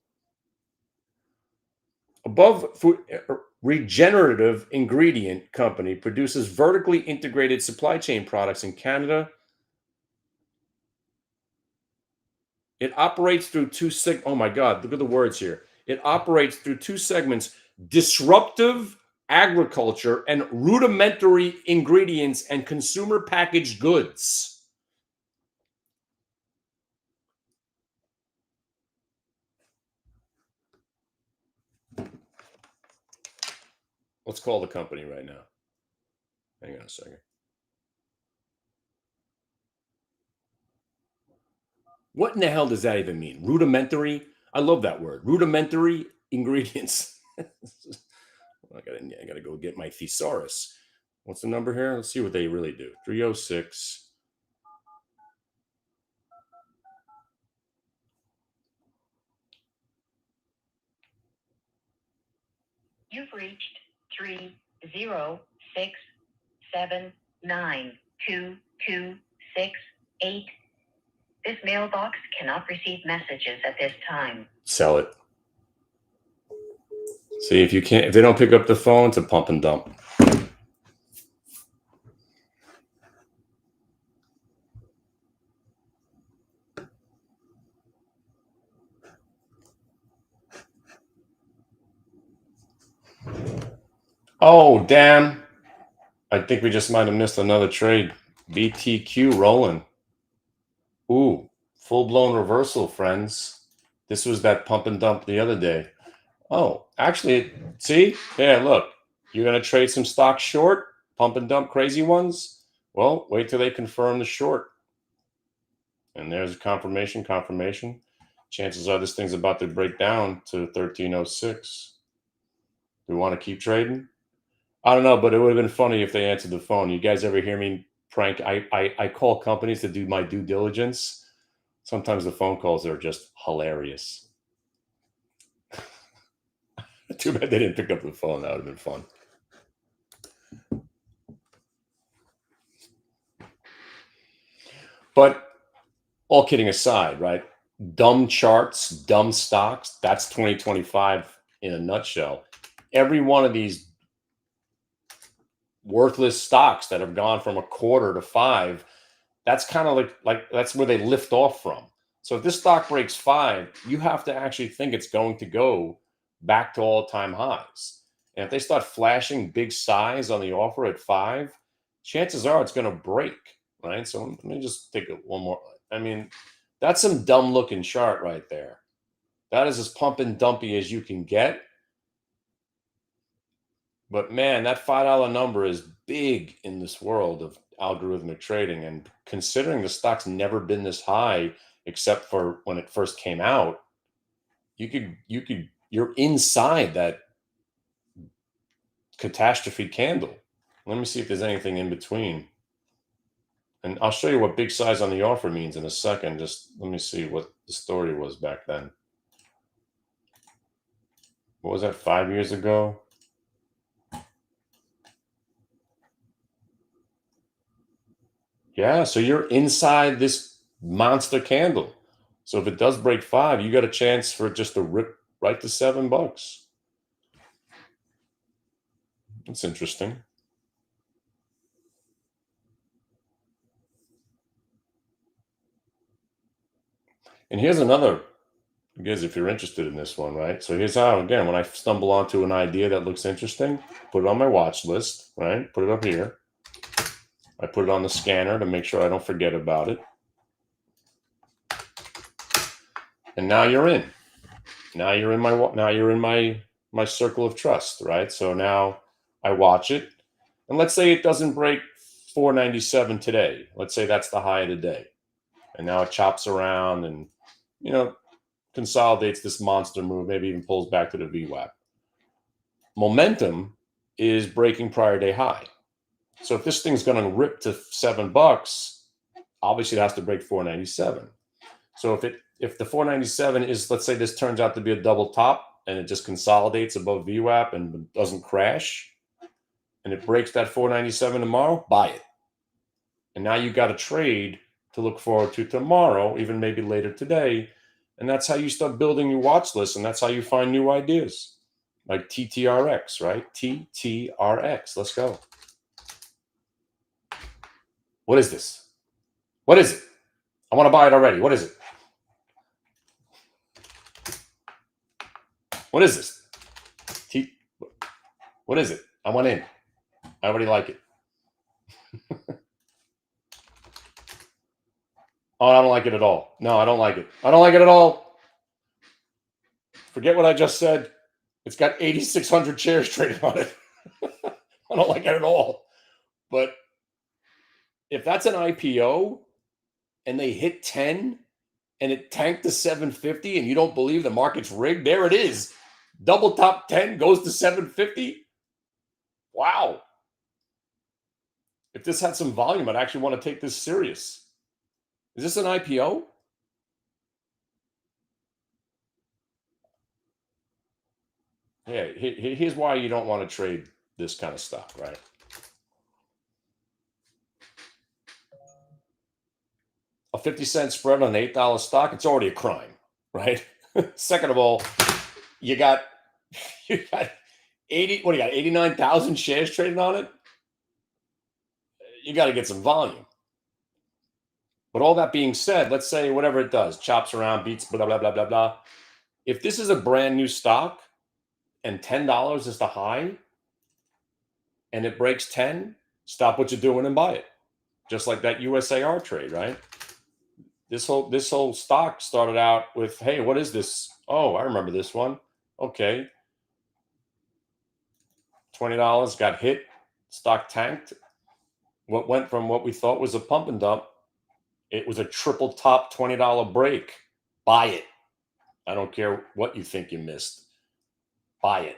Above Food Regenerative Ingredient Company produces vertically integrated supply chain products in Canada. It operates through oh my God, look at the words here. It operates through 2 segments: disruptive agriculture and rudimentary ingredients and consumer packaged goods. Let's call the company right now. Hang on a second. What in the hell does that even mean? Rudimentary? I love that word. Rudimentary ingredients. I gotta go get my thesaurus. What's the number here? Let's see what they really do. 306. You've reached 306792268. This mailbox cannot receive messages at this time. Sell it. See, if they don't pick up the phone, it's a pump and dump. Oh, damn. I think we just might have missed another trade. BTQ rolling. Ooh, full-blown reversal, friends. This was that pump and dump the other day. Oh, actually, see? Yeah, look. You're going to trade some stocks short? Pump and dump crazy ones? Well, wait till they confirm the short. And there's confirmation. Chances are this thing's about to break down to 1306. Do we want to keep trading? I don't know, but it would have been funny if they answered the phone. You guys ever hear me prank? I call companies to do my due diligence. Sometimes the phone calls are just hilarious. Too bad they didn't pick up the phone. That would have been fun. But all kidding aside, right? Dumb charts, dumb stocks, that's 2025 in a nutshell. Every one of these worthless stocks that have gone from a quarter to 5, that's kind of like that's where they lift off from. So if this stock breaks 5, you have to actually think it's going to go back to all-time highs. And if they start flashing big size on the offer at 5, chances are it's going to break, right? So let me just take one more. I mean, that's some dumb looking chart right there. That is as pump and dumpy as you can get. But man, that $5 number is big in this world of algorithmic trading. And considering the stock's never been this high, except for when it first came out, you're inside that catastrophe candle. Let me see if there's anything in between. And I'll show you what big size on the offer means in a second. Just let me see what the story was back then. What was that, 5 years ago? Yeah, so you're inside this monster candle. So if it does break 5, you got a chance for just to rip right to $7. That's interesting. And here's another, guys, if you're interested in this one, right? So here's how, again, when I stumble onto an idea that looks interesting, put it on my watch list, right? Put it up here. I put it on the scanner to make sure I don't forget about it. And now you're in. Now you're in my circle of trust, right? So now I watch it. And let's say it doesn't break 497 today. Let's say that's the high of the day. And now it chops around and, consolidates this monster move, maybe even pulls back to the VWAP. Momentum is breaking prior day high. So if this thing's going to rip to $7, obviously it has to break 497. So if the 497 is, let's say this turns out to be a double top and it just consolidates above VWAP and doesn't crash, and it breaks that 497 tomorrow, buy it. And now you got a trade to look forward to tomorrow, even maybe later today. And that's how you start building your watch list, and that's how you find new ideas. Like TTRX, right? TTRX. Let's go. What is this? What is it? I want to buy it already. What is it? What is this? What is it? I want in. I already like it. Oh, I don't like it at all. No, I don't like it. I don't like it at all. Forget what I just said. It's got 8,600 shares traded on it. I don't like it at all. But if that's an IPO and they hit 10 and it tanked to 750 and you don't believe the market's rigged, there it is. Double top 10 goes to 750. Wow. If this had some volume, I'd actually want to take this serious. Is this an IPO? Yeah, here's why you don't want to trade this kind of stock, right? A 50-cent spread on an $8 stock, it's already a crime, right? Second of all, you got 89,000 shares traded on it. You got to get some volume. But all that being said, let's say whatever it does, chops around, beats, blah, blah, blah, blah, blah. If this is a brand new stock and $10 is the high and it breaks 10, stop what you're doing and buy it. Just like that USAR trade, right? This whole stock started out with, hey, what is this? Oh, I remember this one. Okay. $20 got hit, stock tanked. What went from what we thought was a pump and dump, it was a triple top $20 break. Buy it. I don't care what you think you missed. Buy it.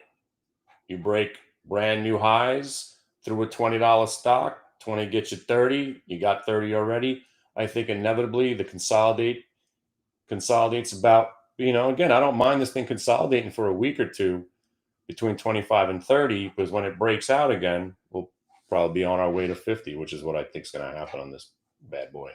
You break brand new highs through a $20 stock. 20 gets you 30. You got 30 already. I think inevitably the consolidates about, again, I don't mind this thing consolidating for a week or two between 25 and 30, because when it breaks out again, we'll probably be on our way to 50, which is what I think is going to happen on this bad boy.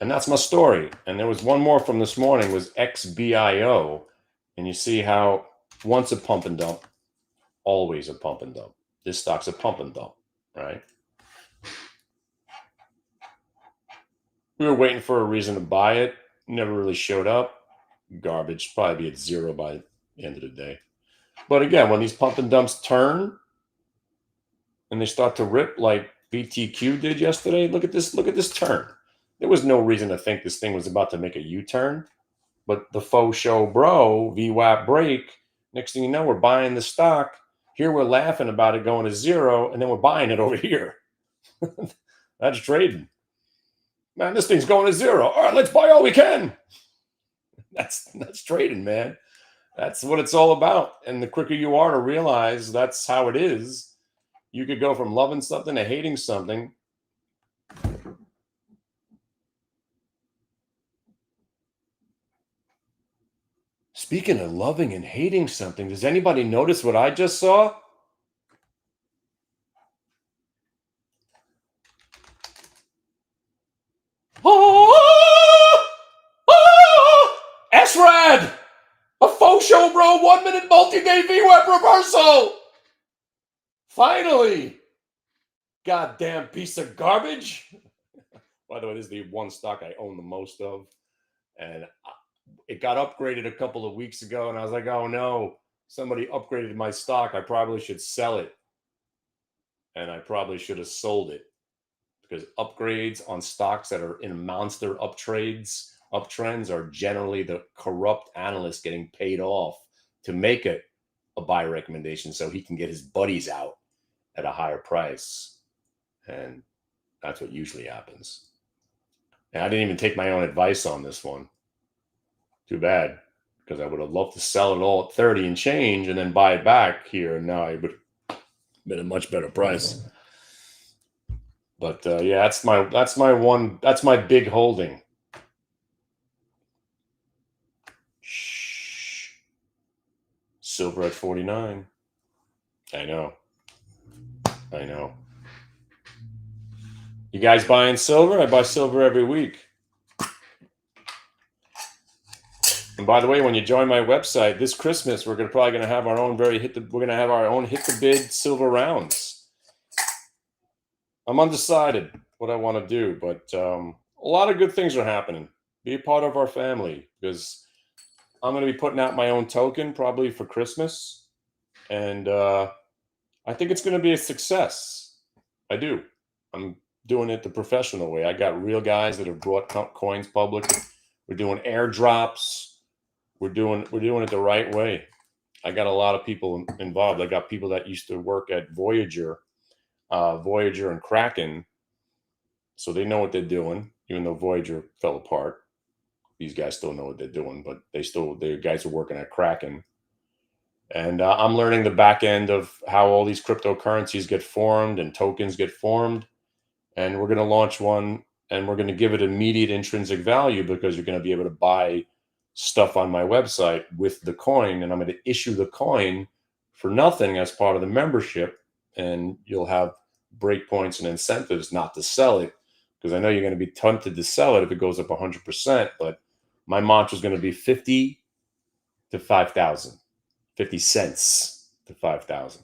And that's my story. And there was one more from this morning, was XBIO. And you see how once a pump and dump, always a pump and dump. This stock's a pump and dump, right? We were waiting for a reason to buy it. Never really showed up. Garbage. Probably be at zero by the end of the day. But again, when these pump and dumps turn and they start to rip like BTQ did yesterday, look at this turn. There was no reason to think this thing was about to make a U-turn. But the faux show bro, VWAP break, next thing you know, we're buying the stock. Here we're laughing about it going to zero, and then we're buying it over here. That's trading. Man, this thing's going to zero. All right, let's buy all we can. That's trading, man. That's what it's all about. And the quicker you are to realize that's how it is, you could go from loving something to hating something. Speaking of loving and hating something, does anybody notice what I just saw? SRAD! A faux show, bro. 1 minute multi-day VWAP reversal. Finally. Goddamn piece of garbage. By the way, this is the one stock I own the most of. And it got upgraded a couple of weeks ago. And I was like, oh no, somebody upgraded my stock. I probably should sell it. And I probably should have sold it. Because upgrades on stocks that are in monster uptrends are generally the corrupt analyst getting paid off to make it a buy recommendation so he can get his buddies out at a higher price. And that's what usually happens. And I didn't even take my own advice on this one. Too bad, because I would have loved to sell it all at 30 and change and then buy it back here. And now it would have been a much better price. But yeah, that's my big holding. Shh. Silver at 49. I know. You guys buying silver? I buy silver every week. And by the way, when you join my website this Christmas, we're probably going to have our own hit the bid silver rounds. I'm undecided what I want to do, but a lot of good things are happening. Be a part of our family, because I'm going to be putting out my own token probably for Christmas. And I think it's going to be a success. I do. I'm doing it the professional way. I got real guys that have brought coins public. We're doing airdrops. We're doing it the right way. I got a lot of people involved. I got people that used to work at Voyager and Kraken, so they know what they're doing. Even though Voyager fell apart, these guys still know what they're doing. But the guys are working at Kraken, and I'm learning the back end of how all these cryptocurrencies get formed and tokens get formed. And we're going to launch one, and we're going to give it immediate intrinsic value because you're going to be able to buy stuff on my website with the coin, and I'm going to issue the coin for nothing as part of the membership, and you'll have breakpoints and incentives not to sell it, because I know you're going to be tempted to sell it if it goes up 100%, but my mantra is going to be 50 to 5,000, 50 cents to 5,000.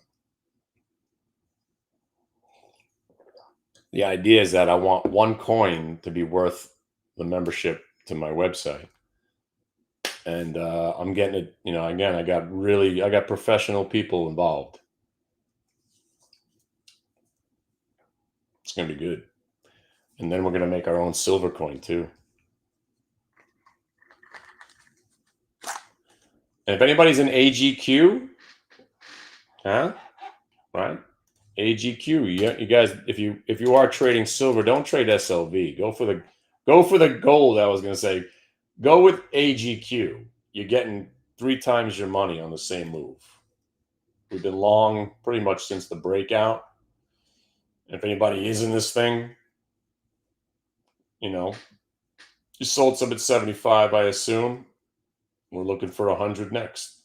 The idea is that I want one coin to be worth the membership to my website. And I'm getting it, again, I got professional people involved. It's going to be good. And then we're going to make our own silver coin too. And if anybody's in AGQ, right? AGQ, you guys, if you are trading silver, don't trade SLV. Go for the gold. I was going to say, go with AGQ. You're getting 3 times your money on the same move. We've been long pretty much since the breakout. And if anybody is in this thing, you sold some at 75, I assume. We're looking for 100 next.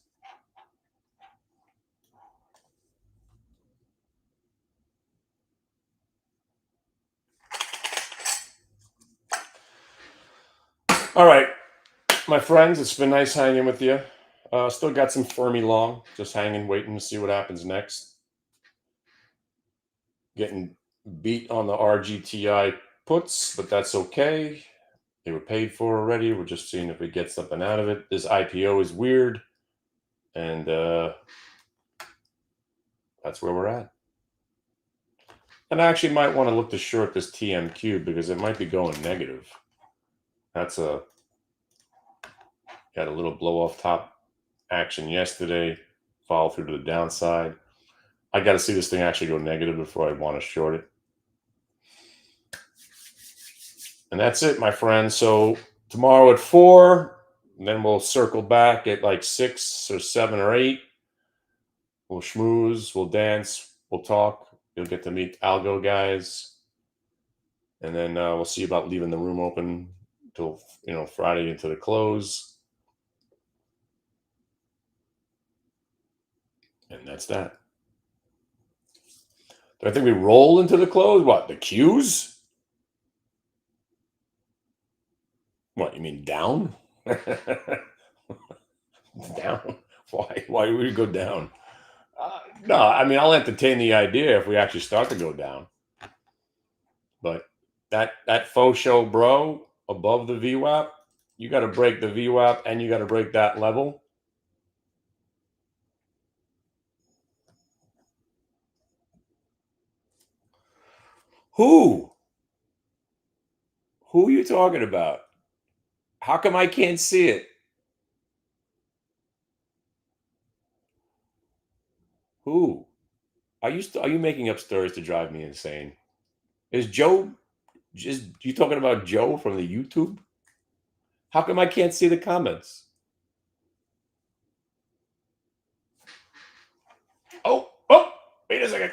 All right, my friends, it's been nice hanging with you. Still got some Fermi long, just hanging, waiting to see what happens next. Getting beat on the RGTI puts, but that's okay. They were paid for already. We're just seeing if we get something out of it. This IPO is weird, and that's where we're at. And I actually might want to look to short this TMQ because it might be going negative. Got a little blow off top action yesterday, follow through to the downside. I got to see this thing actually go negative before I want to short it. And that's it, my friend. So tomorrow at 4, and then we'll circle back at like 6 or 7 or 8. We'll schmooze, we'll dance, we'll talk. You'll get to meet Algo guys. And then we'll see about leaving the room open till Friday into the close. And that's that. Do I think we roll into the close? What, the Qs? What, you mean down? Down? Why would we go down? No, I mean, I'll entertain the idea if we actually start to go down. But that faux show, bro, above the VWAP, you got to break the VWAP and you got to break that level. Who are you talking about? How come I can't see it? Who? Are you making up stories to drive me insane? Is Joe you talking about Joe from the YouTube? How come I can't see the comments? Oh, wait a second.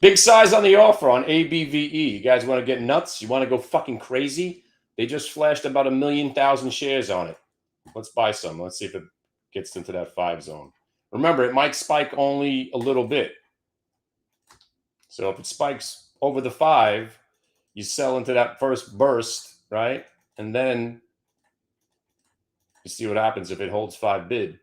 Big size on the offer on ABVE. You guys want to get nuts? You want to go fucking crazy? They just flashed about 1,000,000 shares on it. Let's buy some. Let's see if it gets into that 5 zone. Remember, it might spike only a little bit. So if it spikes over the 5, you sell into that first burst, right? And then you see what happens if it holds 5 bid.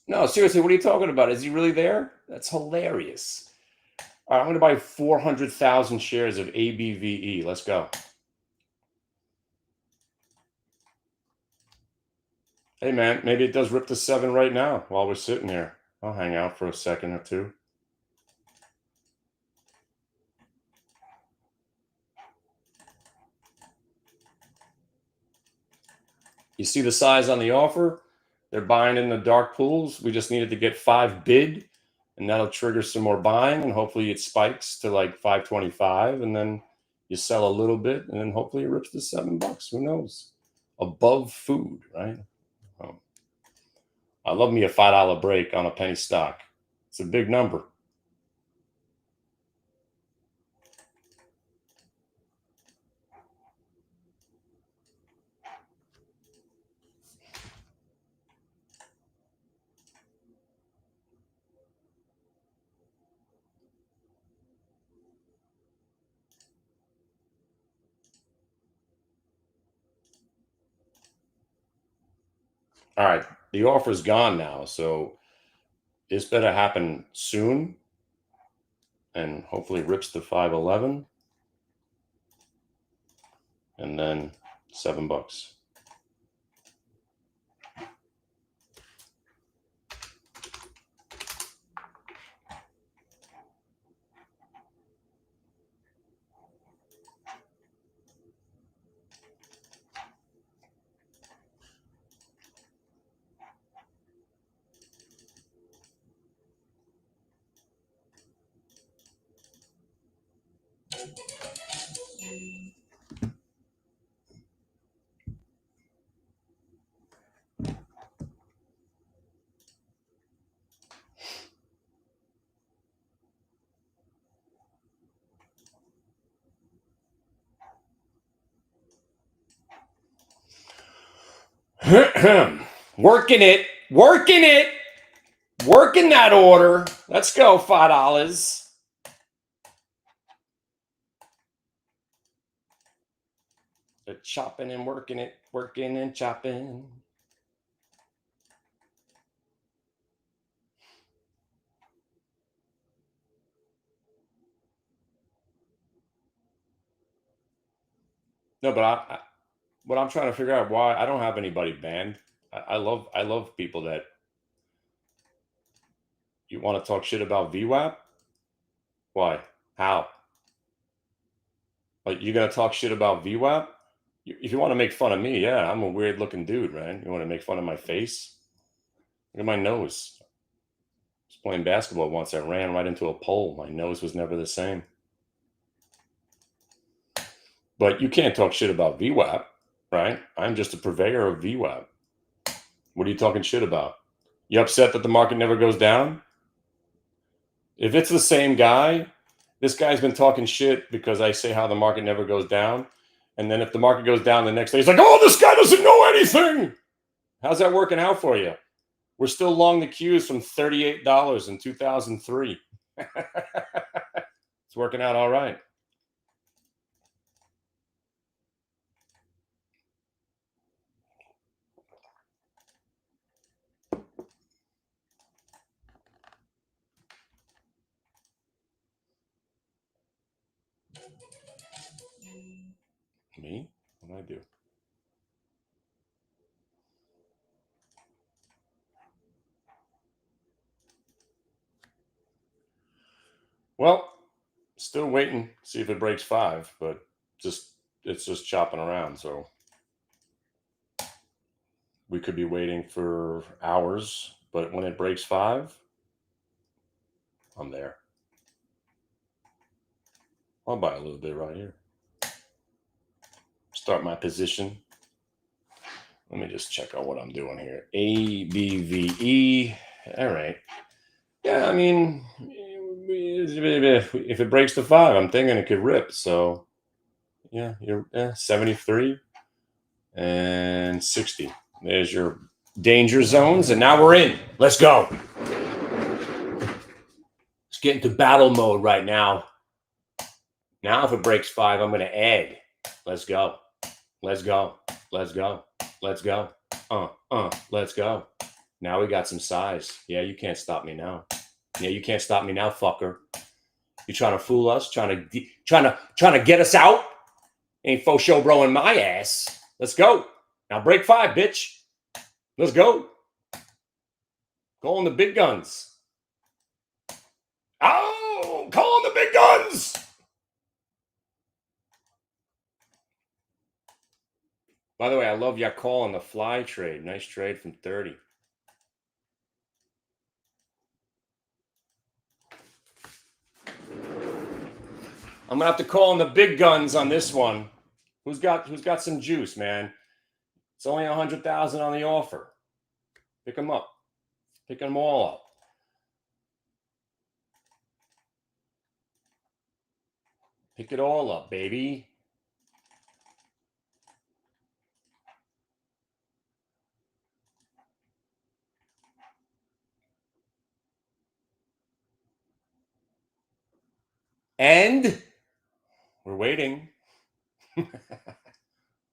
No, seriously, what are you talking about? Is he really there? That's hilarious. All right, I'm going to buy 400,000 shares of ABVE. Let's go. Hey, man, maybe it does rip to 7 right now while we're sitting here. I'll hang out for a second or two. You see the size on the offer? They're buying in the dark pools. We just needed to get 5 bid, and that'll trigger some more buying, and hopefully it spikes to like 525, and then you sell a little bit, and then hopefully it rips to $7. Who knows? Above food, right? I love me a $5 break on a penny stock. It's a big number. All right, the offer's gone now, so this better happen soon, and hopefully it rips to 511, and then $7. Working it, working that order. Let's go, $5. They're chopping and working it, working and chopping. No, but what I'm trying to figure out why I don't have anybody banned. I love people that you want to talk shit about VWAP. Why? How? Like, you're gonna talk shit about VWAP? If you want to make fun of me, yeah, I'm a weird looking dude, right? You want to make fun of my face? Look at my nose. I was playing basketball once. I ran right into a pole. My nose was never the same. But you can't talk shit about VWAP, right? I'm just a purveyor of VWAP. What are you talking shit about? You upset that the market never goes down? If it's the same guy, this guy's been talking shit because I say how the market never goes down. And then if the market goes down the next day, he's like, oh, this guy doesn't know anything. How's that working out for you? We're still long the queues from $38 in 2003. It's working out all right. Me? What do I do? Well, still waiting, see if it breaks 5, but it's just chopping around. So we could be waiting for hours, but when it breaks 5, I'm there. I'll buy a little bit right here. Start my position. Let me just check out what I'm doing here. ABVE. All right. Yeah, I mean, if it breaks to 5, I'm thinking it could rip. So, yeah, you're 73 and 60. There's your danger zones, and now we're in. Let's go. Let's get into battle mode right now. Now, if it breaks 5, I'm going to add. Let's go. Let's go. Let's go. Let's go. Let's go. Now we got some size. Yeah, you can't stop me now. Yeah, you can't stop me now, fucker. You trying to fool us? Trying to get us out? Ain't faux show broing my ass. Let's go. Now break 5, bitch. Let's go. Go on the big guns. Oh, call on the big guns. By the way, I love your call on the fly trade. Nice trade from 30. I'm gonna have to call on the big guns on this one. Who's got some juice, man? It's only 100,000 on the offer. Pick them up. Pick them all up. Pick it all up, baby. And we're waiting.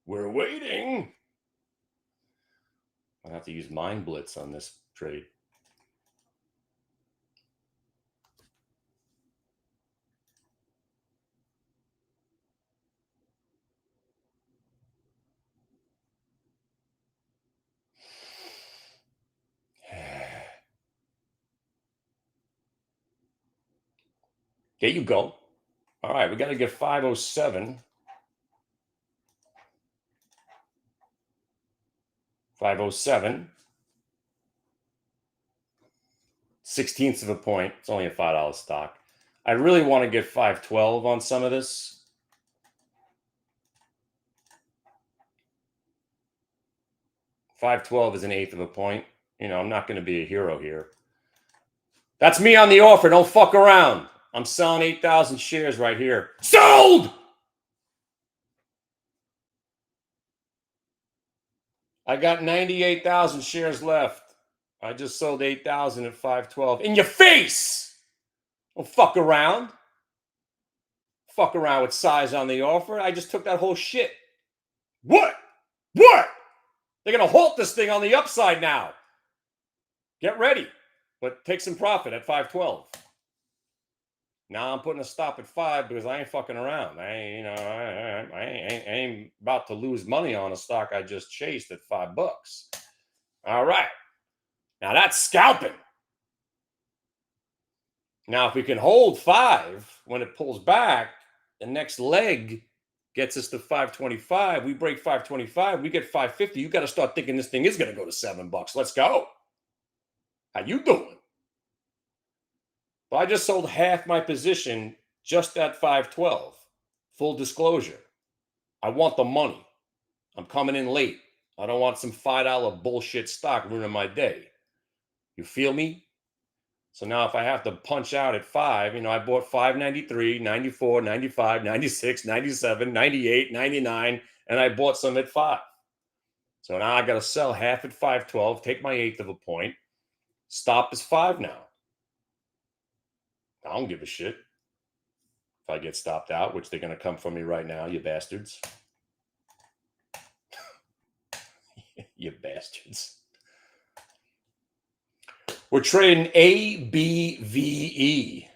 We're waiting. I have to use Mind Blitz on this trade. There you go. All right, we got to get 507. 507. 16ths of a point. It's only a $5 stock. I really want to get 512 on some of this. $5.12 is an eighth of a point. You know, I'm not going to be a hero here. That's me on the offer. Don't fuck around. I'm selling 8,000 shares right here. Sold! I got 98,000 shares left. I just sold 8,000 at 512. In your face! Don't fuck around. Fuck around with size on the offer. I just took that whole shit. What? What? They're going to halt this thing on the upside now. Get ready. But take some profit at 512. Now I'm putting a stop at 5 because I ain't fucking around. I ain't about to lose money on a stock I just chased at $5. All right. Now that's scalping. Now, if we can hold 5 when it pulls back, the next leg gets us to 525. We break 525. We get 550. You got to start thinking this thing is going to go to $7. Let's go. How you doing? Well, I just sold half my position just at 512. Full disclosure. I want the money. I'm coming in late. I don't want some $5 bullshit stock ruining my day. You feel me? So now if I have to punch out at 5, I bought 593, 94, 95, 96, 97, 98, 99, and I bought some at 5. So now I got to sell half at 512, take my eighth of a point. Stop is 5 now. I don't give a shit if I get stopped out, which they're going to come for me right now, you bastards. You bastards. We're trading ABVE.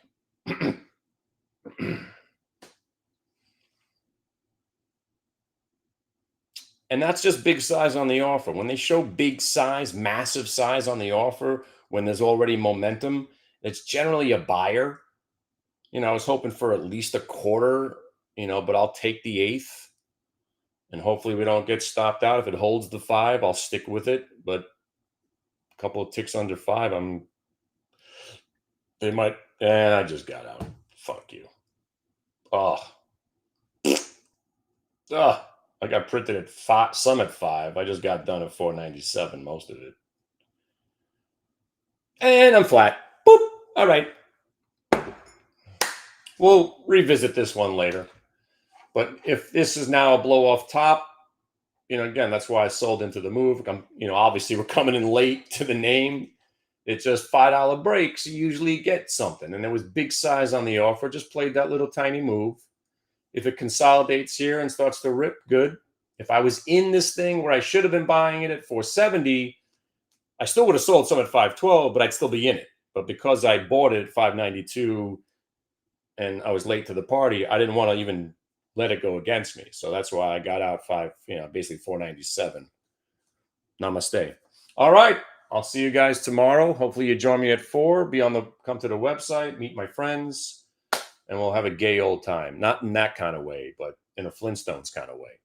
And that's just big size on the offer. When they show big size, massive size on the offer, when there's already momentum, it's generally a buyer. I was hoping for at least a quarter, but I'll take the eighth. And hopefully we don't get stopped out. If it holds the 5, I'll stick with it. But a couple of ticks under 5, they might, and I just got out. Fuck you. I got printed at 5, some at 5. I just got done at 497, most of it. And I'm flat. Boop. All right. We'll revisit this one later. But if this is now a blow off top, again, that's why I sold into the move. Obviously we're coming in late to the name. It's just $5 breaks. You usually get something. And there was big size on the offer. Just played that little tiny move. If it consolidates here and starts to rip, good. If I was in this thing where I should have been buying it at 470, I still would have sold some at 512, but I'd still be in it. But because I bought it at 592, and I was late to the party, I didn't want to even let it go against me. So that's why I got out basically 497. Namaste. All right. I'll see you guys tomorrow. Hopefully you join me at 4. Come to the website, meet my friends, and we'll have a gay old time. Not in that kind of way, but in a Flintstones kind of way.